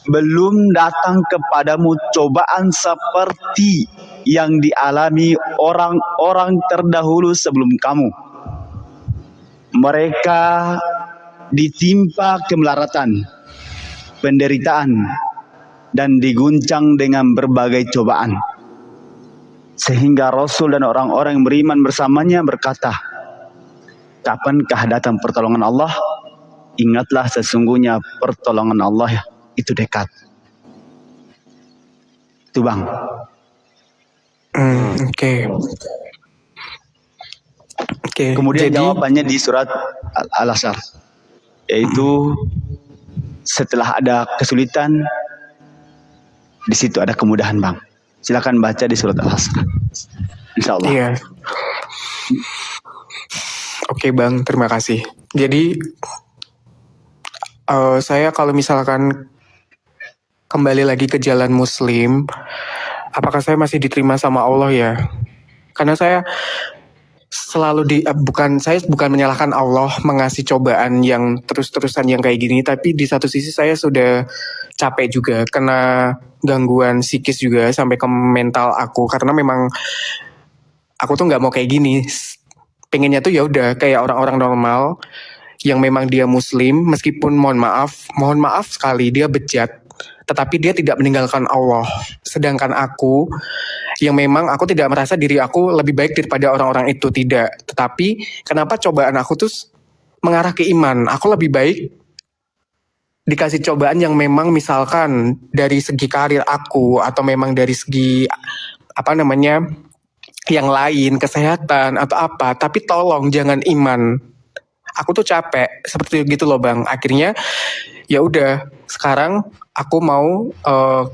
belum datang kepadamu cobaan seperti yang dialami orang-orang terdahulu sebelum kamu. Mereka ditimpa kemelaratan, penderitaan, dan diguncang dengan berbagai cobaan. Sehingga Rasul dan orang-orang yang beriman bersamanya berkata, kapankah datang pertolongan Allah? Ingatlah sesungguhnya pertolongan Allah itu dekat. Itu Bang. Oke. Kemudian Jadi jawabannya di surat Al-Asr, yaitu setelah ada kesulitan, di situ ada kemudahan Bang. Silakan baca di surat Al-Asr. Insyaallah. iya. Oke Bang, terima kasih. Jadi saya kalau misalkan kembali lagi ke jalan Muslim, apakah saya masih diterima sama Allah ya? Karena saya selalu saya bukan menyalahkan Allah mengasih cobaan yang terus-terusan yang kayak gini, tapi di satu sisi saya sudah capek juga, kena gangguan psikis juga sampai ke mental aku, karena memang aku tuh nggak mau kayak gini. Pengennya tuh ya udah kayak orang-orang normal yang memang dia Muslim, meskipun mohon maaf sekali dia bejat, tetapi dia tidak meninggalkan Allah. Sedangkan aku, yang memang aku tidak merasa diri aku lebih baik daripada orang-orang itu, tidak. Tetapi kenapa cobaan aku tuh mengarah ke iman? Aku lebih baik dikasih cobaan yang memang misalkan dari segi karir aku, atau memang dari segi yang lain, kesehatan atau apa, tapi tolong jangan iman. Aku tuh capek seperti gitu loh Bang. Akhirnya ya udah, sekarang aku mau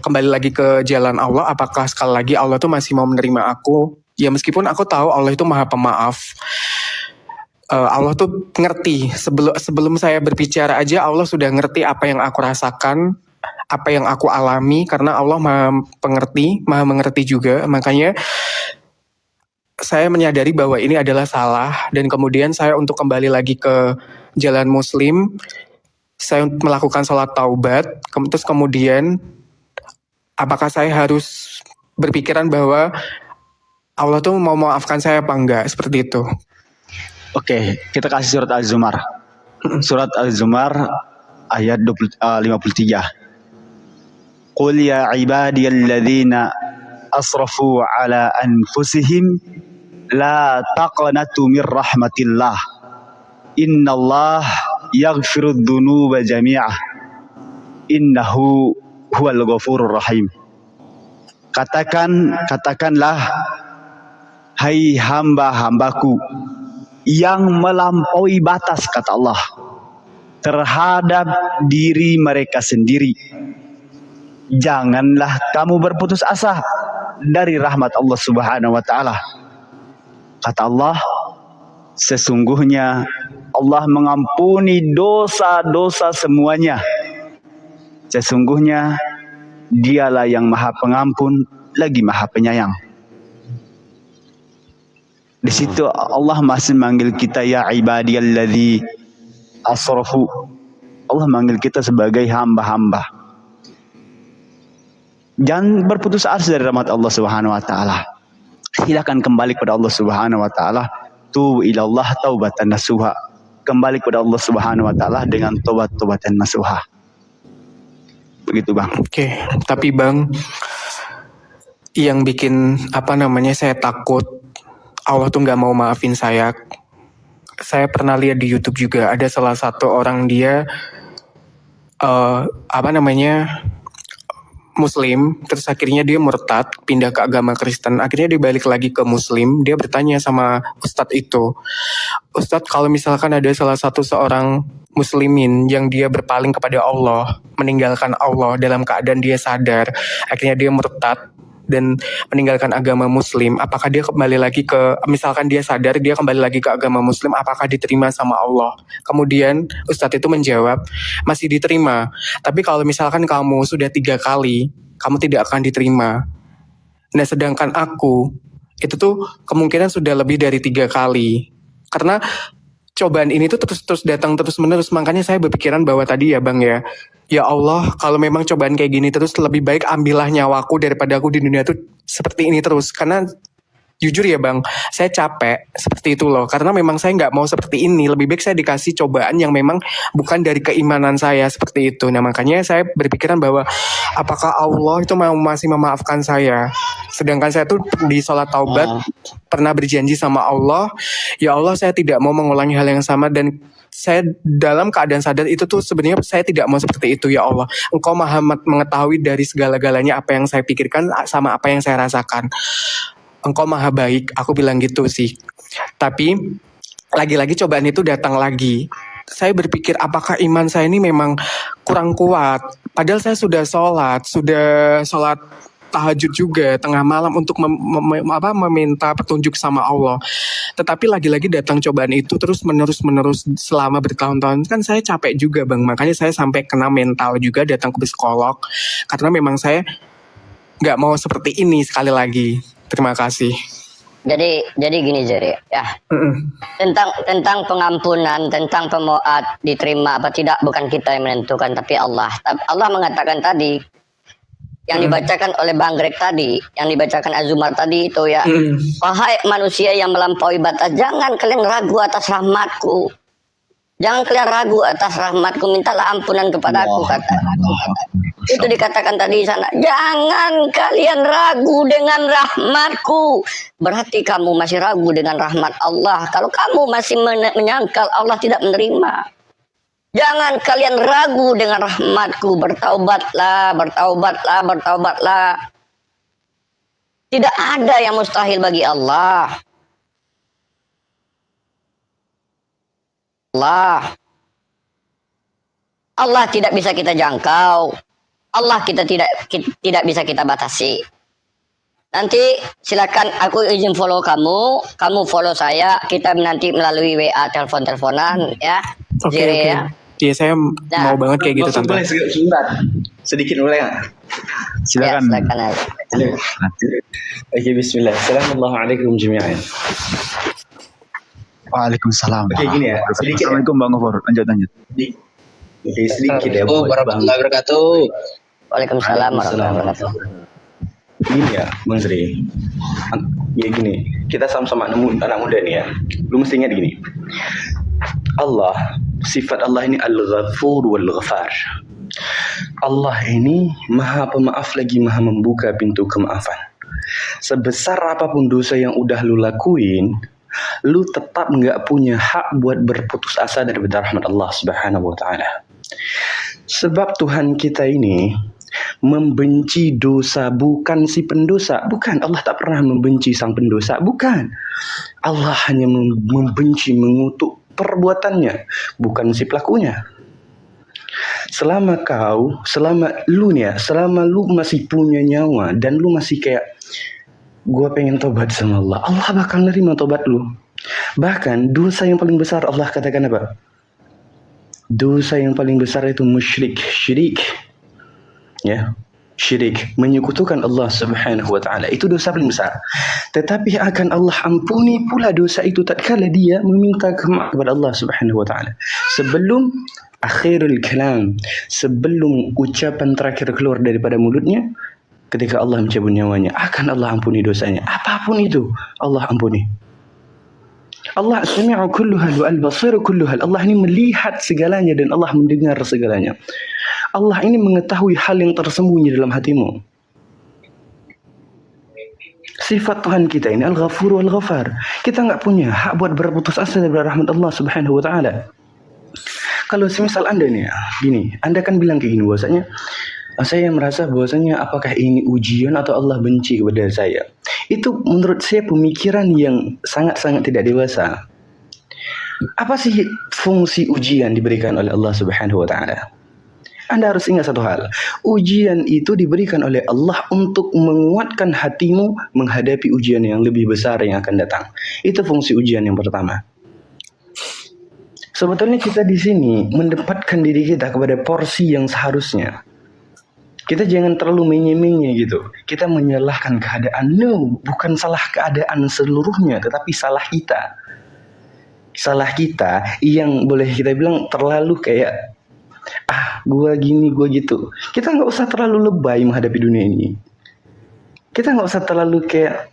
kembali lagi ke jalan Allah. Apakah sekali lagi Allah tuh masih mau menerima aku? Ya meskipun aku tahu Allah itu Maha Pemaaf. Allah tuh ngerti, sebelum saya berbicara aja Allah sudah ngerti apa yang aku rasakan, apa yang aku alami, karena Allah Maha Pengerti, Maha Mengerti juga. Makanya saya menyadari bahwa ini adalah salah, dan kemudian saya untuk kembali lagi ke jalan Muslim, saya melakukan sholat taubat, terus kemudian apakah saya harus berpikiran bahwa Allah tuh mau maafkan saya apa enggak, seperti itu. Oke, kita kasih surat Az-Zumar. Surat Az-Zumar ayat 53. Qul ya ibadiyalladzina asrafu ala anfusihim la taqnatu mir rahmatillah. Innallah yaghfirudz dzunuba jami'ah. Innahu huwal ghafurur rahim. Katakanlah, hai hamba-hambaku yang melampaui batas, kata Allah, terhadap diri mereka sendiri. Janganlah kamu berputus asa dari rahmat Allah Subhanahu wa taala. Kata Allah, sesungguhnya Allah mengampuni dosa-dosa semuanya. Sesungguhnya Dialah yang Maha Pengampun lagi Maha Penyayang. Di situ Allah masih manggil kita ya ibadiyalladzi asrafu. Allah manggil kita sebagai hamba-hamba. Jangan berputus asa dari rahmat Allah Subhanahu wa taala. Silakan kembali kepada Allah Subhanahu wa taala. Tubu ilallah taubatan nasuha. Kembali kepada Allah Subhanahu wa taala dengan tobat-tobatan nasuha. Begitu Bang. Oke, tapi Bang, yang bikin saya takut Allah tuh nggak mau maafin saya. Saya pernah lihat di YouTube juga ada salah satu orang dia Muslim, terus akhirnya dia murtad, pindah ke agama Kristen, akhirnya dia balik lagi ke Muslim. Dia bertanya sama Ustadz itu, Ustadz, kalau misalkan ada salah satu seorang Muslimin yang dia berpaling kepada Allah, meninggalkan Allah dalam keadaan dia sadar, akhirnya dia murtad dan meninggalkan agama Muslim, apakah dia kembali lagi misalkan dia sadar dia kembali lagi ke agama Muslim, apakah diterima sama Allah? Kemudian Ustadz itu menjawab, masih diterima, tapi kalau misalkan kamu sudah 3 kali, kamu tidak akan diterima. Nah sedangkan aku itu tuh kemungkinan sudah lebih dari 3 kali. Karena cobaan ini tuh terus datang terus menerus. Makanya saya berpikiran bahwa tadi ya Bang ya, ya Allah, kalau memang cobaan kayak gini terus, lebih baik ambillah nyawaku daripada aku di dunia tuh seperti ini terus. Karena jujur ya Bang, saya capek seperti itu loh. Karena memang saya nggak mau seperti ini. Lebih baik saya dikasih cobaan yang memang bukan dari keimanan saya seperti itu. Nah makanya saya berpikiran bahwa apakah Allah itu masih memaafkan saya. Sedangkan saya tuh di sholat taubat pernah berjanji sama Allah, ya Allah saya tidak mau mengulangi hal yang sama, dan saya dalam keadaan sadar itu tuh sebenarnya saya tidak mau seperti itu ya Allah. Engkau maha mengetahui dari segala-galanya apa yang saya pikirkan sama apa yang saya rasakan. Engkau maha baik, aku bilang gitu sih. Tapi lagi-lagi cobaan itu datang lagi. Saya berpikir apakah iman saya ini memang kurang kuat. Padahal saya sudah sholat tahajud juga tengah malam untuk meminta petunjuk sama Allah. Tetapi lagi-lagi datang cobaan itu terus menerus selama bertahun-tahun. Kan saya capek juga Bang, makanya saya sampai kena mental juga, datang ke psikolog. Karena memang saya nggak mau seperti ini sekali lagi. Terima kasih. Jadi gini Jerry ya. Tentang pengampunan, tentang diterima apa tidak, bukan kita yang menentukan, tapi Allah. Allah mengatakan tadi yang dibacakan oleh Bang Greg tadi, yang dibacakan Azumar tadi itu ya. Wahai manusia yang melampaui batas, jangan kalian ragu atas rahmatku. Jangan kalian ragu atas rahmatku, mintalah ampunan kepadaku, kata. Itu dikatakan tadi di sana. Jangan kalian ragu dengan rahmatku. Berarti kamu masih ragu dengan rahmat Allah. Kalau kamu masih menyangkal Allah tidak menerima. Jangan kalian ragu dengan rahmatku. Bertaubatlah. Tidak ada yang mustahil bagi Allah. Allah tidak bisa kita jangkau. Allah kita tidak bisa kita batasi. Nanti silakan aku izin follow kamu follow saya, kita nanti melalui WA telepon-teleponan ya. Oke. Ya. Iya saya mau banget kayak gitu Tante. Boleh sebentar. Sedikit boleh nggak? Silakan. Ya, silakan aja. Oke, bismillah. Assalamualaikum jami'an. Waalaikumsalam. Oke, gini ya. Sedikit. Assalamualaikum Bang Gofur. Lanjut. Oke, sedikit ya. Warahmatullahi wabarakatuh. Waalaikumsalam warahmatullahi wabarakatuh. Gini ya, Bang Sri. Ya gini, kita sama-sama anak muda nih ya. Lu mesti ingat gini. Allah, sifat Allah ini Al-Ghafur wal-Ghafar. Allah ini maha pemaaf lagi maha membuka pintu kemaafan. Sebesar apapun dosa yang udah lu lakuin, lu tetap nggak punya hak buat berputus asa dari rahmat Allah Subhanahu wa taala. Sebab Tuhan kita ini membenci dosa, bukan si pendosa. Bukan, Allah tak pernah membenci sang pendosa. Bukan, Allah hanya membenci, mengutuk perbuatannya, bukan si pelakunya. Selama lu masih punya nyawa dan lu masih kayak, gua pengen tobat sama Allah, Allah bakal nerima tobat lu. Bahkan dosa yang paling besar Allah katakan apa? Dosa yang paling besar itu syirik. Ya, syirik, menyekutukan Allah Subhanahu wa taala. Itu dosa paling besar. Tetapi akan Allah ampuni pula dosa itu tatkala dia meminta maaf kepada Allah Subhanahu wa taala. Sebelum akhirul kalam, sebelum ucapan terakhir keluar daripada mulutnya, ketika Allah mencabut nyawanya, akan Allah ampuni dosanya. Apapun itu, Allah ampuni. Allah sami'u kullu hal wa al-basiru kullu hal. Allah ini melihat segalanya dan Allah mendengar segalanya. Allah ini mengetahui hal yang tersembunyi dalam hatimu. Sifat Tuhan kita ini Al-Ghafur wal-Ghafar. Kita nggak punya hak buat berputus asa dari rahmat Allah Subhanahu wa taala. Kalau semisal Anda nih, gini, Anda kan bilang kayak gini bahwasanya saya merasa bahwasanya apakah ini ujian atau Allah benci kepada saya. Itu menurut saya pemikiran yang sangat-sangat tidak dewasa. Apa sih fungsi ujian diberikan oleh Allah Subhanahu wa taala? Anda harus ingat satu hal. Ujian itu diberikan oleh Allah untuk menguatkan hatimu menghadapi ujian yang lebih besar yang akan datang. Itu fungsi ujian yang pertama. Sebetulnya kita di sini mendapatkan diri kita kepada porsi yang seharusnya. Kita jangan terlalu menye-menye gitu. Kita menyalahkan keadaan. No, bukan salah keadaan seluruhnya, tetapi salah kita. Salah kita yang boleh kita bilang terlalu kayak, gua gini, gua gitu. Kita nggak usah terlalu lebay menghadapi dunia ini. Kita nggak usah terlalu kayak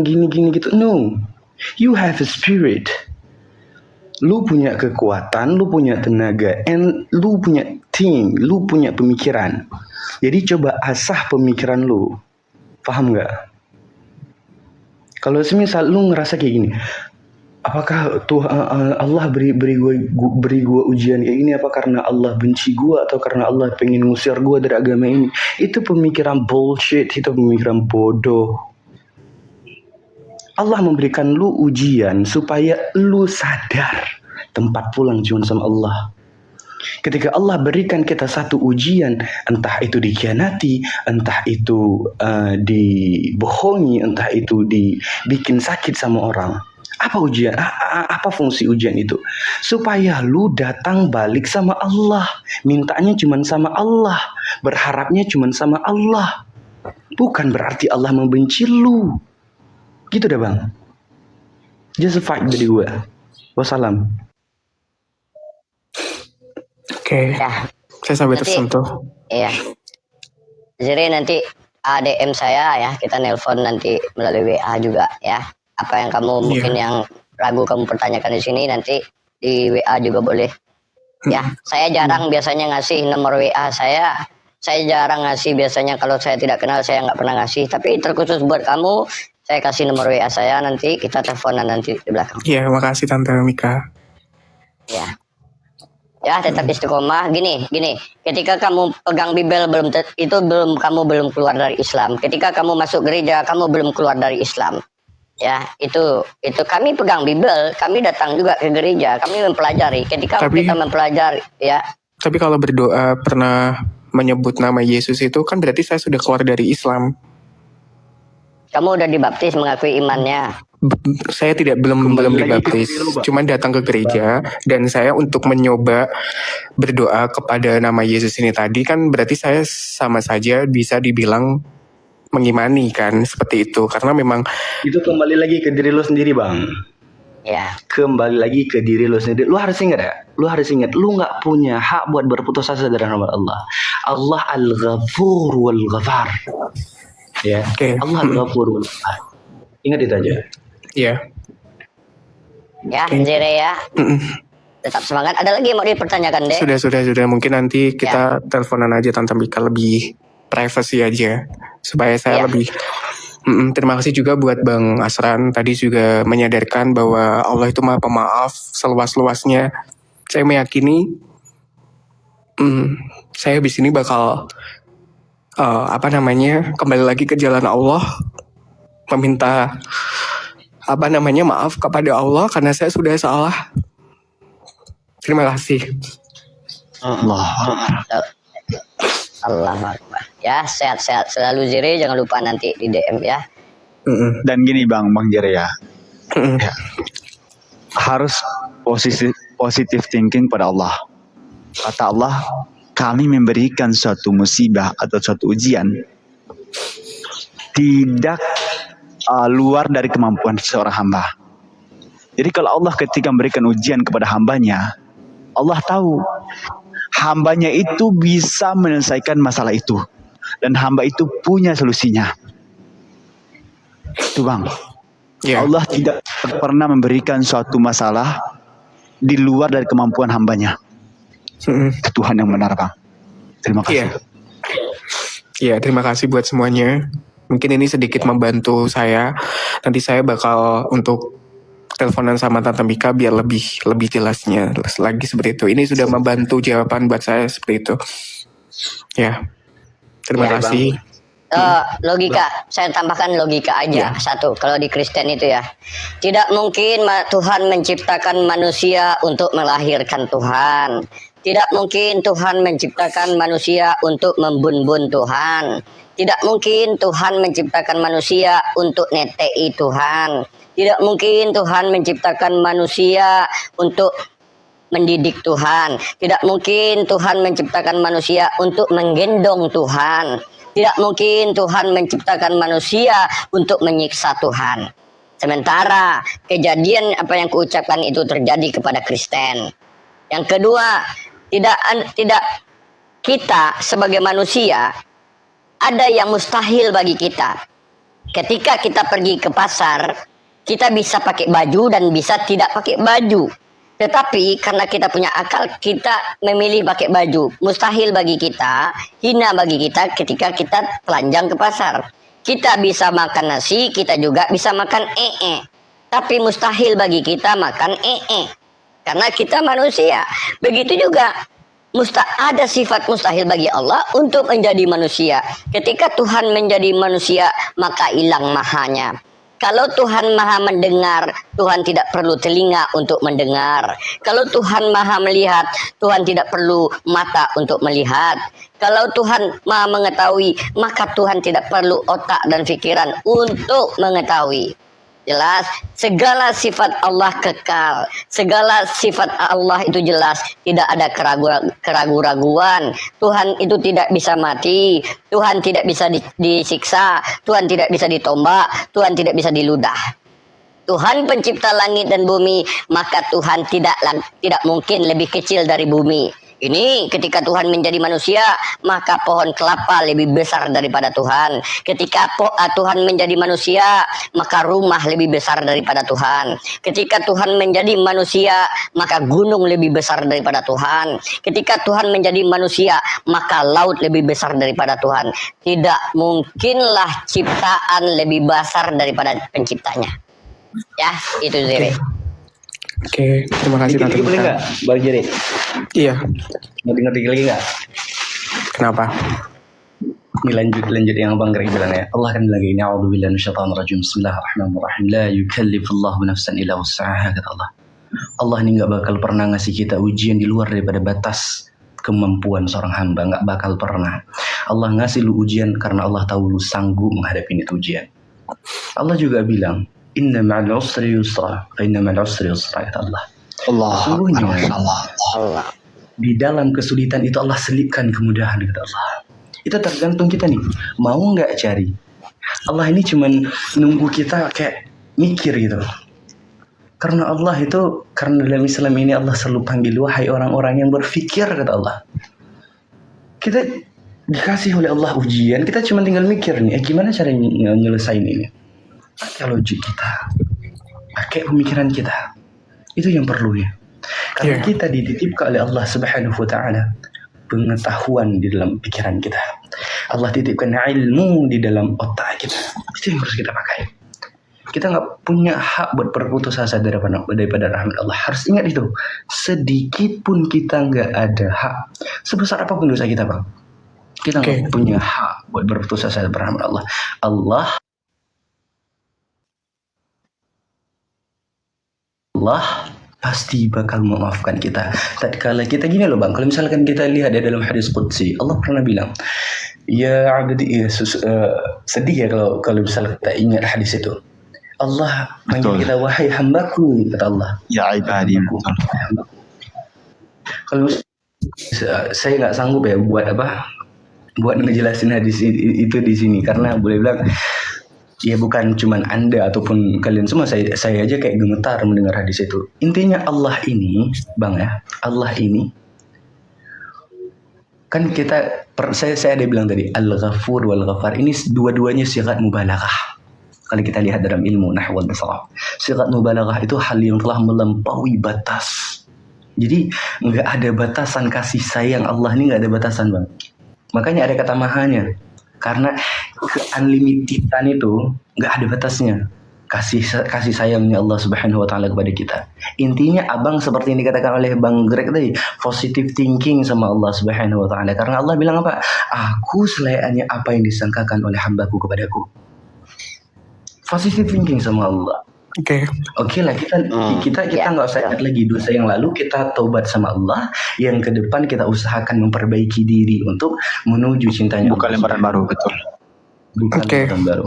gini gitu. No, you have a spirit. Lu punya kekuatan, lu punya tenaga, and lu punya team, lu punya pemikiran. Jadi coba asah pemikiran lu. Paham nggak? Kalau semisal lu ngerasa kayak gini, apakah Allah beri gua ujian kayak gini apa karena Allah benci gua atau karena Allah pengen ngusir gua dari agama ini? Itu pemikiran bullshit, itu pemikiran bodoh. Allah memberikan lu ujian supaya lu sadar tempat pulang cuma sama Allah. Ketika Allah berikan kita satu ujian, entah itu dikhianati, entah itu dibohongi, entah itu dibikin sakit sama orang. Apa ujian? Apa fungsi ujian itu? Supaya lu datang balik sama Allah. Mintanya cuma sama Allah. Berharapnya cuma sama Allah. Bukan berarti Allah membenci lu. Gitu dah bang. Just a fact dari gue. Wassalam. Oke. Ya, Saya sampai nanti tersentuh. iya. Jadi nanti ADM saya ya, kita nelpon nanti melalui WA juga ya. Apa yang kamu mungkin yang ragu kamu pertanyakan di sini nanti di WA juga boleh. Ya, saya jarang biasanya ngasih nomor WA saya. Saya jarang ngasih biasanya kalau saya tidak kenal saya nggak pernah ngasih. Tapi terkhusus buat kamu, saya kasih nomor WA saya nanti kita teleponan nanti di belakang. Iya, makasih Tante Mika. Ya. Ya, tetap istiqomah. Gini. Ketika kamu pegang Bible belum kamu keluar dari Islam. Ketika kamu masuk gereja, kamu belum keluar dari Islam. Ya, itu kami pegang Bible, kami datang juga ke gereja, kami mempelajari. Ketika kita mempelajari, ya. Tapi kalau berdoa pernah menyebut nama Yesus itu kan berarti saya sudah keluar dari Islam. Kamu udah dibaptis mengakui imannya. Saya belum dibaptis, cuman datang ke gereja dan saya untuk mencoba berdoa kepada nama Yesus ini tadi kan berarti saya sama saja bisa dibilang mengimani kan seperti itu karena memang itu kembali lagi ke diri lo sendiri bang. Ya. Kembali lagi ke diri lo sendiri. Lu harus ingat ya. Lu nggak punya hak buat berputus asa dari rahmat Allah. Allah Al-Ghafur wal Ghafar. Ya. Okay. Allah Al-Ghafur wal Ghafar. Ingat itu aja. Iya. Ya, Jere ya. Tetap semangat. Ada lagi yang mau dipertanyakan deh? Sudah. Mungkin nanti kita teleponan aja Tante Mika lebih privacy aja supaya saya lebih. Terima kasih juga buat Bang Asran tadi juga menyadarkan bahwa Allah itu Maha Pemaaf seluas-luasnya. Saya meyakini saya di sini bakal kembali lagi ke jalan Allah, meminta maaf kepada Allah karena saya sudah salah. Terima kasih. Allah Akbar. Ya, sehat-sehat selalu Jere, jangan lupa nanti di DM ya. Dan gini Bang Jere ya. Ya. Harus positive thinking pada Allah. Kata Allah, kami memberikan suatu musibah atau suatu ujian tidak luar dari kemampuan seorang hamba. Jadi kalau Allah ketika memberikan ujian kepada hambanya, Allah tahu hambanya itu bisa menyelesaikan masalah itu. Dan hamba itu punya solusinya. Itu Bang. Yeah. Allah tidak pernah memberikan suatu masalah di luar dari kemampuan hambanya. Tuhan yang benar Bang. Terima kasih. Iya, terima kasih buat semuanya. Mungkin ini sedikit membantu saya. Nanti saya bakal untuk teleponan sama Tante Mika biar lebih jelasnya lagi seperti itu. Ini sudah membantu jawaban buat saya seperti itu. Ya, terima kasih. Logika, saya tambahkan logika aja satu. Kalau di Kristen itu ya, tidak mungkin Tuhan menciptakan manusia untuk melahirkan Tuhan. Tidak mungkin Tuhan menciptakan manusia untuk membun-bun Tuhan. Tidak mungkin Tuhan menciptakan manusia untuk netei Tuhan. Tidak mungkin Tuhan menciptakan manusia untuk mendidik Tuhan. Tidak mungkin Tuhan menciptakan manusia untuk menggendong Tuhan. Tidak mungkin Tuhan menciptakan manusia untuk menyiksa Tuhan. Sementara kejadian apa yang kuucapkan itu terjadi kepada Kristen. Yang kedua, tidak kita sebagai manusia ada yang mustahil bagi kita. Ketika kita pergi ke pasar, kita bisa pakai baju dan bisa tidak pakai baju. Tetapi karena kita punya akal, kita memilih pakai baju. Mustahil bagi kita, hina bagi kita ketika kita telanjang ke pasar. Kita bisa makan nasi, kita juga bisa makan Tapi mustahil bagi kita makan karena kita manusia. Begitu juga ada sifat mustahil bagi Allah untuk menjadi manusia. Ketika Tuhan menjadi manusia, maka hilang mahanya. Kalau Tuhan maha mendengar, Tuhan tidak perlu telinga untuk mendengar. Kalau Tuhan maha melihat, Tuhan tidak perlu mata untuk melihat. Kalau Tuhan maha mengetahui, maka Tuhan tidak perlu otak dan pikiran untuk mengetahui. Jelas, segala sifat Allah kekal, segala sifat Allah itu jelas, tidak ada keraguan-raguan. Tuhan itu tidak bisa mati, Tuhan tidak bisa disiksa, Tuhan tidak bisa ditombak, Tuhan tidak bisa diludah. Tuhan pencipta langit dan bumi, maka Tuhan tidak mungkin lebih kecil dari bumi. Ini ketika Tuhan menjadi manusia, maka pohon kelapa lebih besar daripada Tuhan. Ketika Tuhan menjadi manusia, maka rumah lebih besar daripada Tuhan. Ketika Tuhan menjadi manusia, maka gunung lebih besar daripada Tuhan. Ketika Tuhan menjadi manusia, maka laut lebih besar daripada Tuhan. Tidak mungkinlah ciptaan lebih besar daripada penciptanya. Ya, itu Ziri. Oke, terima kasih Dikit-dikit boleh nggak, Bang Jerry? Iya, Mau denger dikit lagi nggak? kenapa? Ini lanjut yang Bang Greg bilang ya. Allah kan bilang ini, a'udzubillahi minasyaitonirrajim. Bismillahirrahmanirrahim. La yukallifullahu nafsan illa wus'aha, kata Allah. Allah ini nggak bakal pernah ngasih kita ujian di luar daripada batas kemampuan seorang hamba. Nggak bakal pernah. Allah ngasih lu ujian karena Allah tahu lu sanggup menghadapi itu ujian. Allah juga bilang, Inna ma'al usri yusra, inna ma'al usri yusra, kata Allah. Sesungguhnya Allah. di dalam kesulitan itu Allah selipkan kemudahan, kata Allah. Itu tergantung kita nih, mau nggak cari. Allah ini cuman nunggu kita kayak mikir gitu. Karena Allah itu, karena dalam Islam ini Allah selalu panggil, wahai orang-orang yang berfikir, kata Allah. Kita dikasih oleh Allah ujian, kita cuma tinggal mikir nih, gimana cara nyelesain ini. Pakai logik kita, pakai pemikiran kita, itu yang perlu ya. Karena kita dititipkan oleh Allah Subhanahu wa Ta'ala pengetahuan di dalam pikiran kita. Allah titipkan ilmu di dalam otak kita. Itu yang harus kita pakai. Kita nggak punya hak buat berputus asa daripada rahmat Allah. Harus ingat itu. Sedikit pun kita nggak ada hak. Sebesar apapun dosa kita, Bang. Kita nggak punya hak buat berputus asa daripada rahmat Allah. Allah pasti bakal memaafkan kita. Tatkala kita gini loh Bang, kalau misalkan kita lihat ya dalam hadis qudsi, Allah pernah bilang, ya abdi, sedih ya kalau misalnya kita ingat hadis itu. Allah panggil kita, wahai hambaku, kata Allah. Ya ibadi. Kalau saya nggak sanggup ya buat ngejelasin hadis itu di sini, karena boleh bilang ya bukan cuman Anda ataupun kalian semua, saya aja kayak gemetar mendengar hadis itu. Intinya Allah ini, Bang ya, Allah ini kan saya ada bilang tadi, Al-Ghafur wal-Ghafar ini dua-duanya sigat mubalaghah. Kalau kita lihat dalam ilmu nahwu wal basarah, sigat mubalaghah itu hal yang telah melampaui batas. Jadi nggak ada batasan kasih sayang Allah ini, nggak ada batasan, Bang. Makanya ada kata mahanya. Karena ke-unlimitidan itu nggak ada batasnya. Kasih sayangnya Allah Subhanahu wa Ta'ala kepada kita. Intinya abang seperti yang dikatakan oleh Bang Greg tadi, positive thinking sama Allah Subhanahu wa Ta'ala. Karena Allah bilang apa? Aku selayaknya apa yang disangkakan oleh hambaku kepadaku. Positive thinking sama Allah. Oke lah, kita nggak usah ingat lagi dosa yang lalu, kita taubat sama Allah. Yang ke depan kita usahakan memperbaiki diri untuk menuju cintanya. Bukan lembaran baru, betul. Bukan lembaran baru.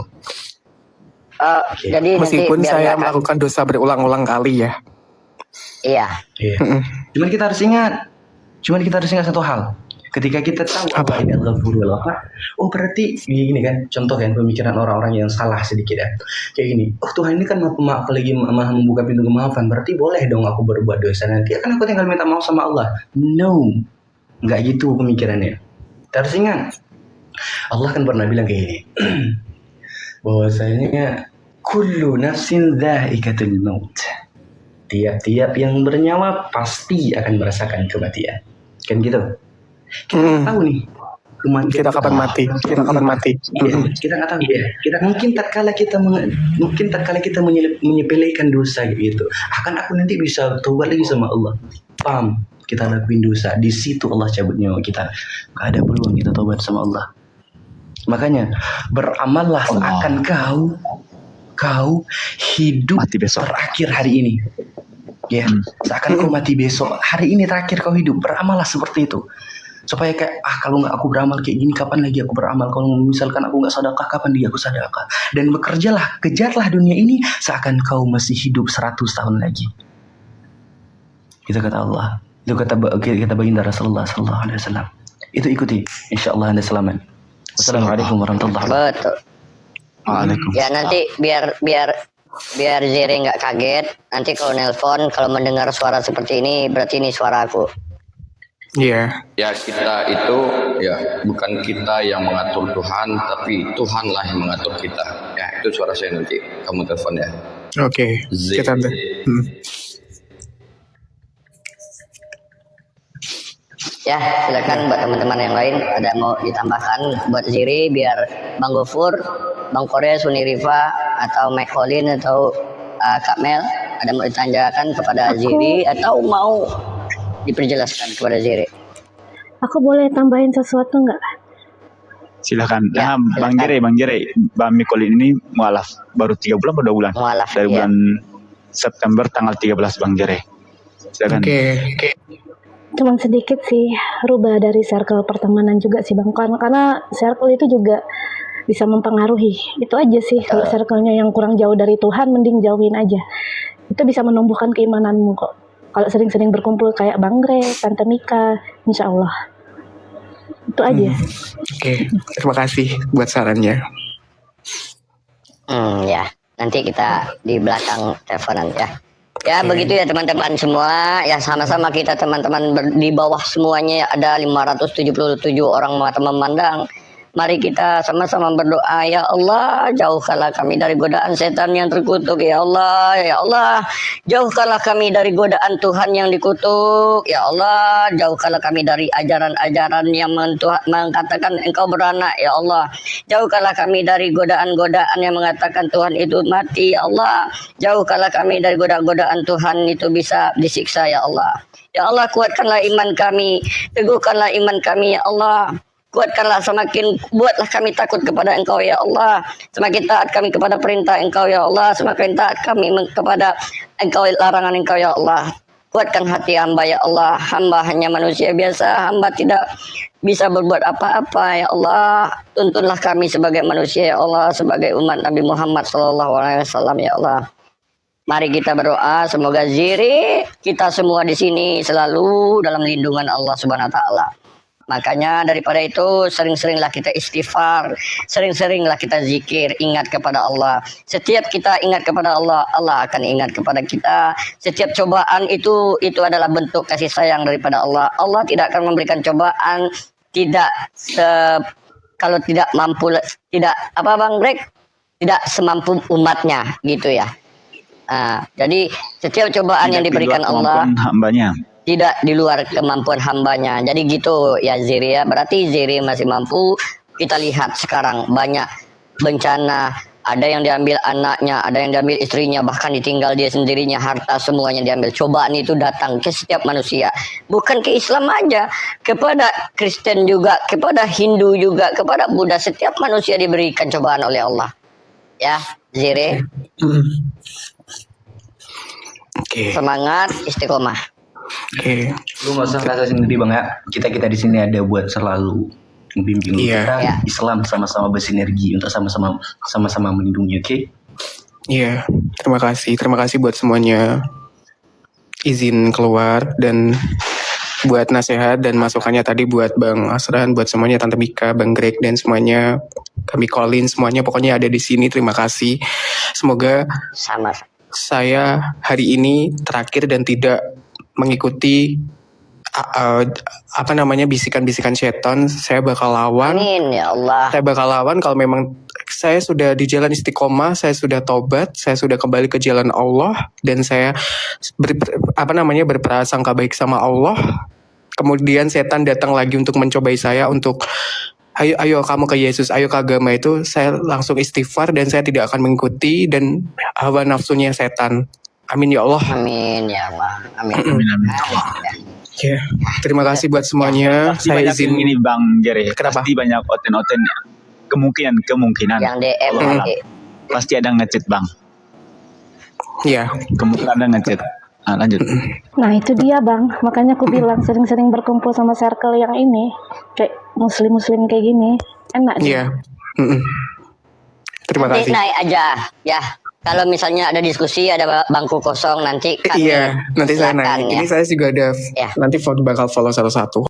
Jadi meskipun saya melakukan dosa berulang-ulang kali ya, Iya. Iya. Cuman kita harus ingat satu hal. Ketika kita tahu apa ini Al-Ghafur wal Ghafar, oh berarti gini kan, contoh kan pemikiran orang-orang yang salah sedikit ya. Kayak gini, oh Tuhan ini kan maaf lagi maha membuka pintu kemaafan, berarti boleh dong aku berbuat dosa nanti kan aku tinggal minta maaf sama Allah. No, nggak gitu pemikirannya. Kita harus ingat, Allah kan pernah bilang kayak gini, bahwasanya kullu nafsin dha'iqatul maut. Tiap-tiap yang bernyawa pasti akan merasakan kematian. Kan gitu. Kita nggak tahu nih kematian Kita kapan mati? Iya, kita nggak tahu ya. Mungkin tatkala kita menyepelekan dosa gitu. Akan aku nanti bisa tobat lagi sama Allah. Paham? Kita lakuin dosa, di situ Allah cabut nyawa kita. Gak ada peluang kita tobat sama Allah. Makanya beramallah seakan kau hidup Mati besok. terakhir hari ini. Ya, seakan kau mati besok. Hari ini terakhir kau hidup. Beramallah seperti itu. Supaya kayak kalau nggak aku beramal kayak gini, kapan lagi aku beramal? Kalau misalkan aku nggak sedekah, kapan lagi aku sedekah? Dan bekerjalah, kejarlah dunia ini seakan kau masih hidup 100 tahun lagi. Itu kata Allah. Itu kata baginda Rasulullah sallallahu alaihi wasallam. Itu ikuti, insyaallah Anda selamat. Wassalamualaikum warahmatullahi wabarakatuh. Betul. Waalaikumsalam. Ya nanti biar Zire nggak kaget. Nanti kalau nelpon, kalau mendengar suara seperti ini, berarti ini suara aku. Iya. Ya kita itu ya bukan kita yang mengatur Tuhan, tapi Tuhanlah yang mengatur kita. Ya itu suara saya nanti. Kamu telepon ya. Oke. Kita Ya silakan buat teman-teman yang lain ada mau ditambahkan buat Ziri biar Bang Gofur, Bang Korea, Suni Riva atau Mike Colin atau Kak Mel ada mau ditanyakan kepada Ziri atau mau diperjelaskan kepada Ziri. Aku boleh tambahin sesuatu nggak? Silakan. Ya, Bang Jere, Bang Mikolin ini mualaf baru 3 bulan atau 2 bulan? Mualaf, Dari ya. bulan September tanggal 13 Bang Jere. Silakan. Oke. Cuman sedikit sih rubah dari circle pertemanan juga sih Bang. Karena circle itu juga bisa mempengaruhi. Itu aja sih. Kalau circle-nya yang kurang jauh dari Tuhan, mending jauhin aja. Itu bisa menumbuhkan keimananmu kok. Kalau sering-sering berkumpul kayak Bang Gre, Tante Mika, insya Allah. Itu aja. Oke. Terima kasih buat sarannya. Ya, nanti kita di belakang teleponan ya. Ya begitu ya teman-teman semua. Ya sama-sama kita teman-teman di bawah semuanya ada 577 orang mata memandang. Mari kita sama-sama berdoa, ya Allah, jauhkanlah kami dari godaan setan yang terkutuk, ya Allah, ya Allah, jauhkanlah kami dari godaan Tuhan yang dikutuk, ya Allah, jauhkanlah kami dari ajaran-ajaran yang mengatakan Engkau beranak, ya Allah, jauhkanlah kami dari godaan-godaan yang mengatakan Tuhan itu mati, ya Allah, jauhkanlah kami dari godaan-godaan Tuhan itu bisa disiksa, ya Allah. Ya Allah, kuatkanlah iman kami, teguhkanlah iman kami, ya Allah. Kuatkanlah buatlah kami takut kepada Engkau ya Allah. Semakin taat kami kepada perintah Engkau ya Allah. Semakin taat kami kepada Engkau larangan Engkau ya Allah. Kuatkan hati hamba ya Allah. Hamba hanya manusia biasa. Hamba tidak bisa berbuat apa-apa ya Allah. Tuntunlah kami sebagai manusia ya Allah. Sebagai umat Nabi Muhammad SAW ya Allah. Mari kita berdoa semoga Ziri kita semua di sini selalu dalam lindungan Allah Subhanahu wa taala. Makanya daripada itu sering-seringlah kita istighfar, sering-seringlah kita zikir, ingat kepada Allah. Setiap kita ingat kepada Allah, Allah akan ingat kepada kita. Setiap cobaan itu adalah bentuk kasih sayang daripada Allah. Allah tidak akan memberikan cobaan kalau tidak mampu, tidak semampu umatnya gitu ya. Jadi setiap cobaan yang diberikan Allah hambanya tidak di luar kemampuan hambanya. Jadi gitu ya Ziri ya. Berarti Ziri masih mampu. Kita lihat sekarang banyak bencana. Ada yang diambil anaknya, ada yang diambil istrinya, bahkan ditinggal dia sendirinya, harta semuanya diambil. Cobaan itu datang ke setiap manusia. Bukan ke Islam aja, kepada Kristen juga, kepada Hindu juga, kepada Buddha. Setiap manusia diberikan cobaan oleh Allah. Ya, Ziri. Oke. Semangat, istiqomah. Oke. Lu nggak usah rasa sendiri bang ya. Kita di sini ada buat selalu membimbing kita. Iya. Islam sama-sama bersinergi untuk sama-sama melindungi. Oke? Iya. Terima kasih buat semuanya. izin keluar dan buat nasihat dan masukannya tadi buat Bang Asran, buat semuanya, Tante Mika, Bang Greg dan semuanya, kami Colin semuanya pokoknya ada di sini. Terima kasih. Semoga Sama. saya hari ini terakhir dan tidak mengikuti bisikan-bisikan setan. Saya bakal lawan. Amin ya Allah. Saya bakal lawan kalau memang saya sudah di jalan istiqomah, saya sudah tobat, saya sudah kembali ke jalan Allah dan saya berprasangka baik sama Allah. Kemudian setan datang lagi untuk mencobai saya untuk ayo kamu ke Yesus, ayo ke agama itu, saya langsung istighfar dan saya tidak akan mengikuti dan hawa nafsunya setan. Amin ya Allah. Amin ya Allah. Amin. Amin, amin. Ya, terima kasih buat semuanya. Pasti Saya banyak izin. ini Bang Jere. Kenapa? Pasti banyak oten-oten kemungkinan Yang DM nanti. pasti ada ngechat Bang. Ya, Kemungkinan ada ngechat. Lanjut. Nah itu dia bang, makanya aku bilang sering-sering berkumpul sama circle yang ini, kayak muslim-muslim kayak gini, enak sih. ya. Terima Nanti kasih. naik aja ya. Kalau misalnya ada diskusi, ada bangku kosong nanti kami Iya, nanti saya silakan, naik. ya. Ini saya juga ada. Ya. Nanti bakal follow satu-satu.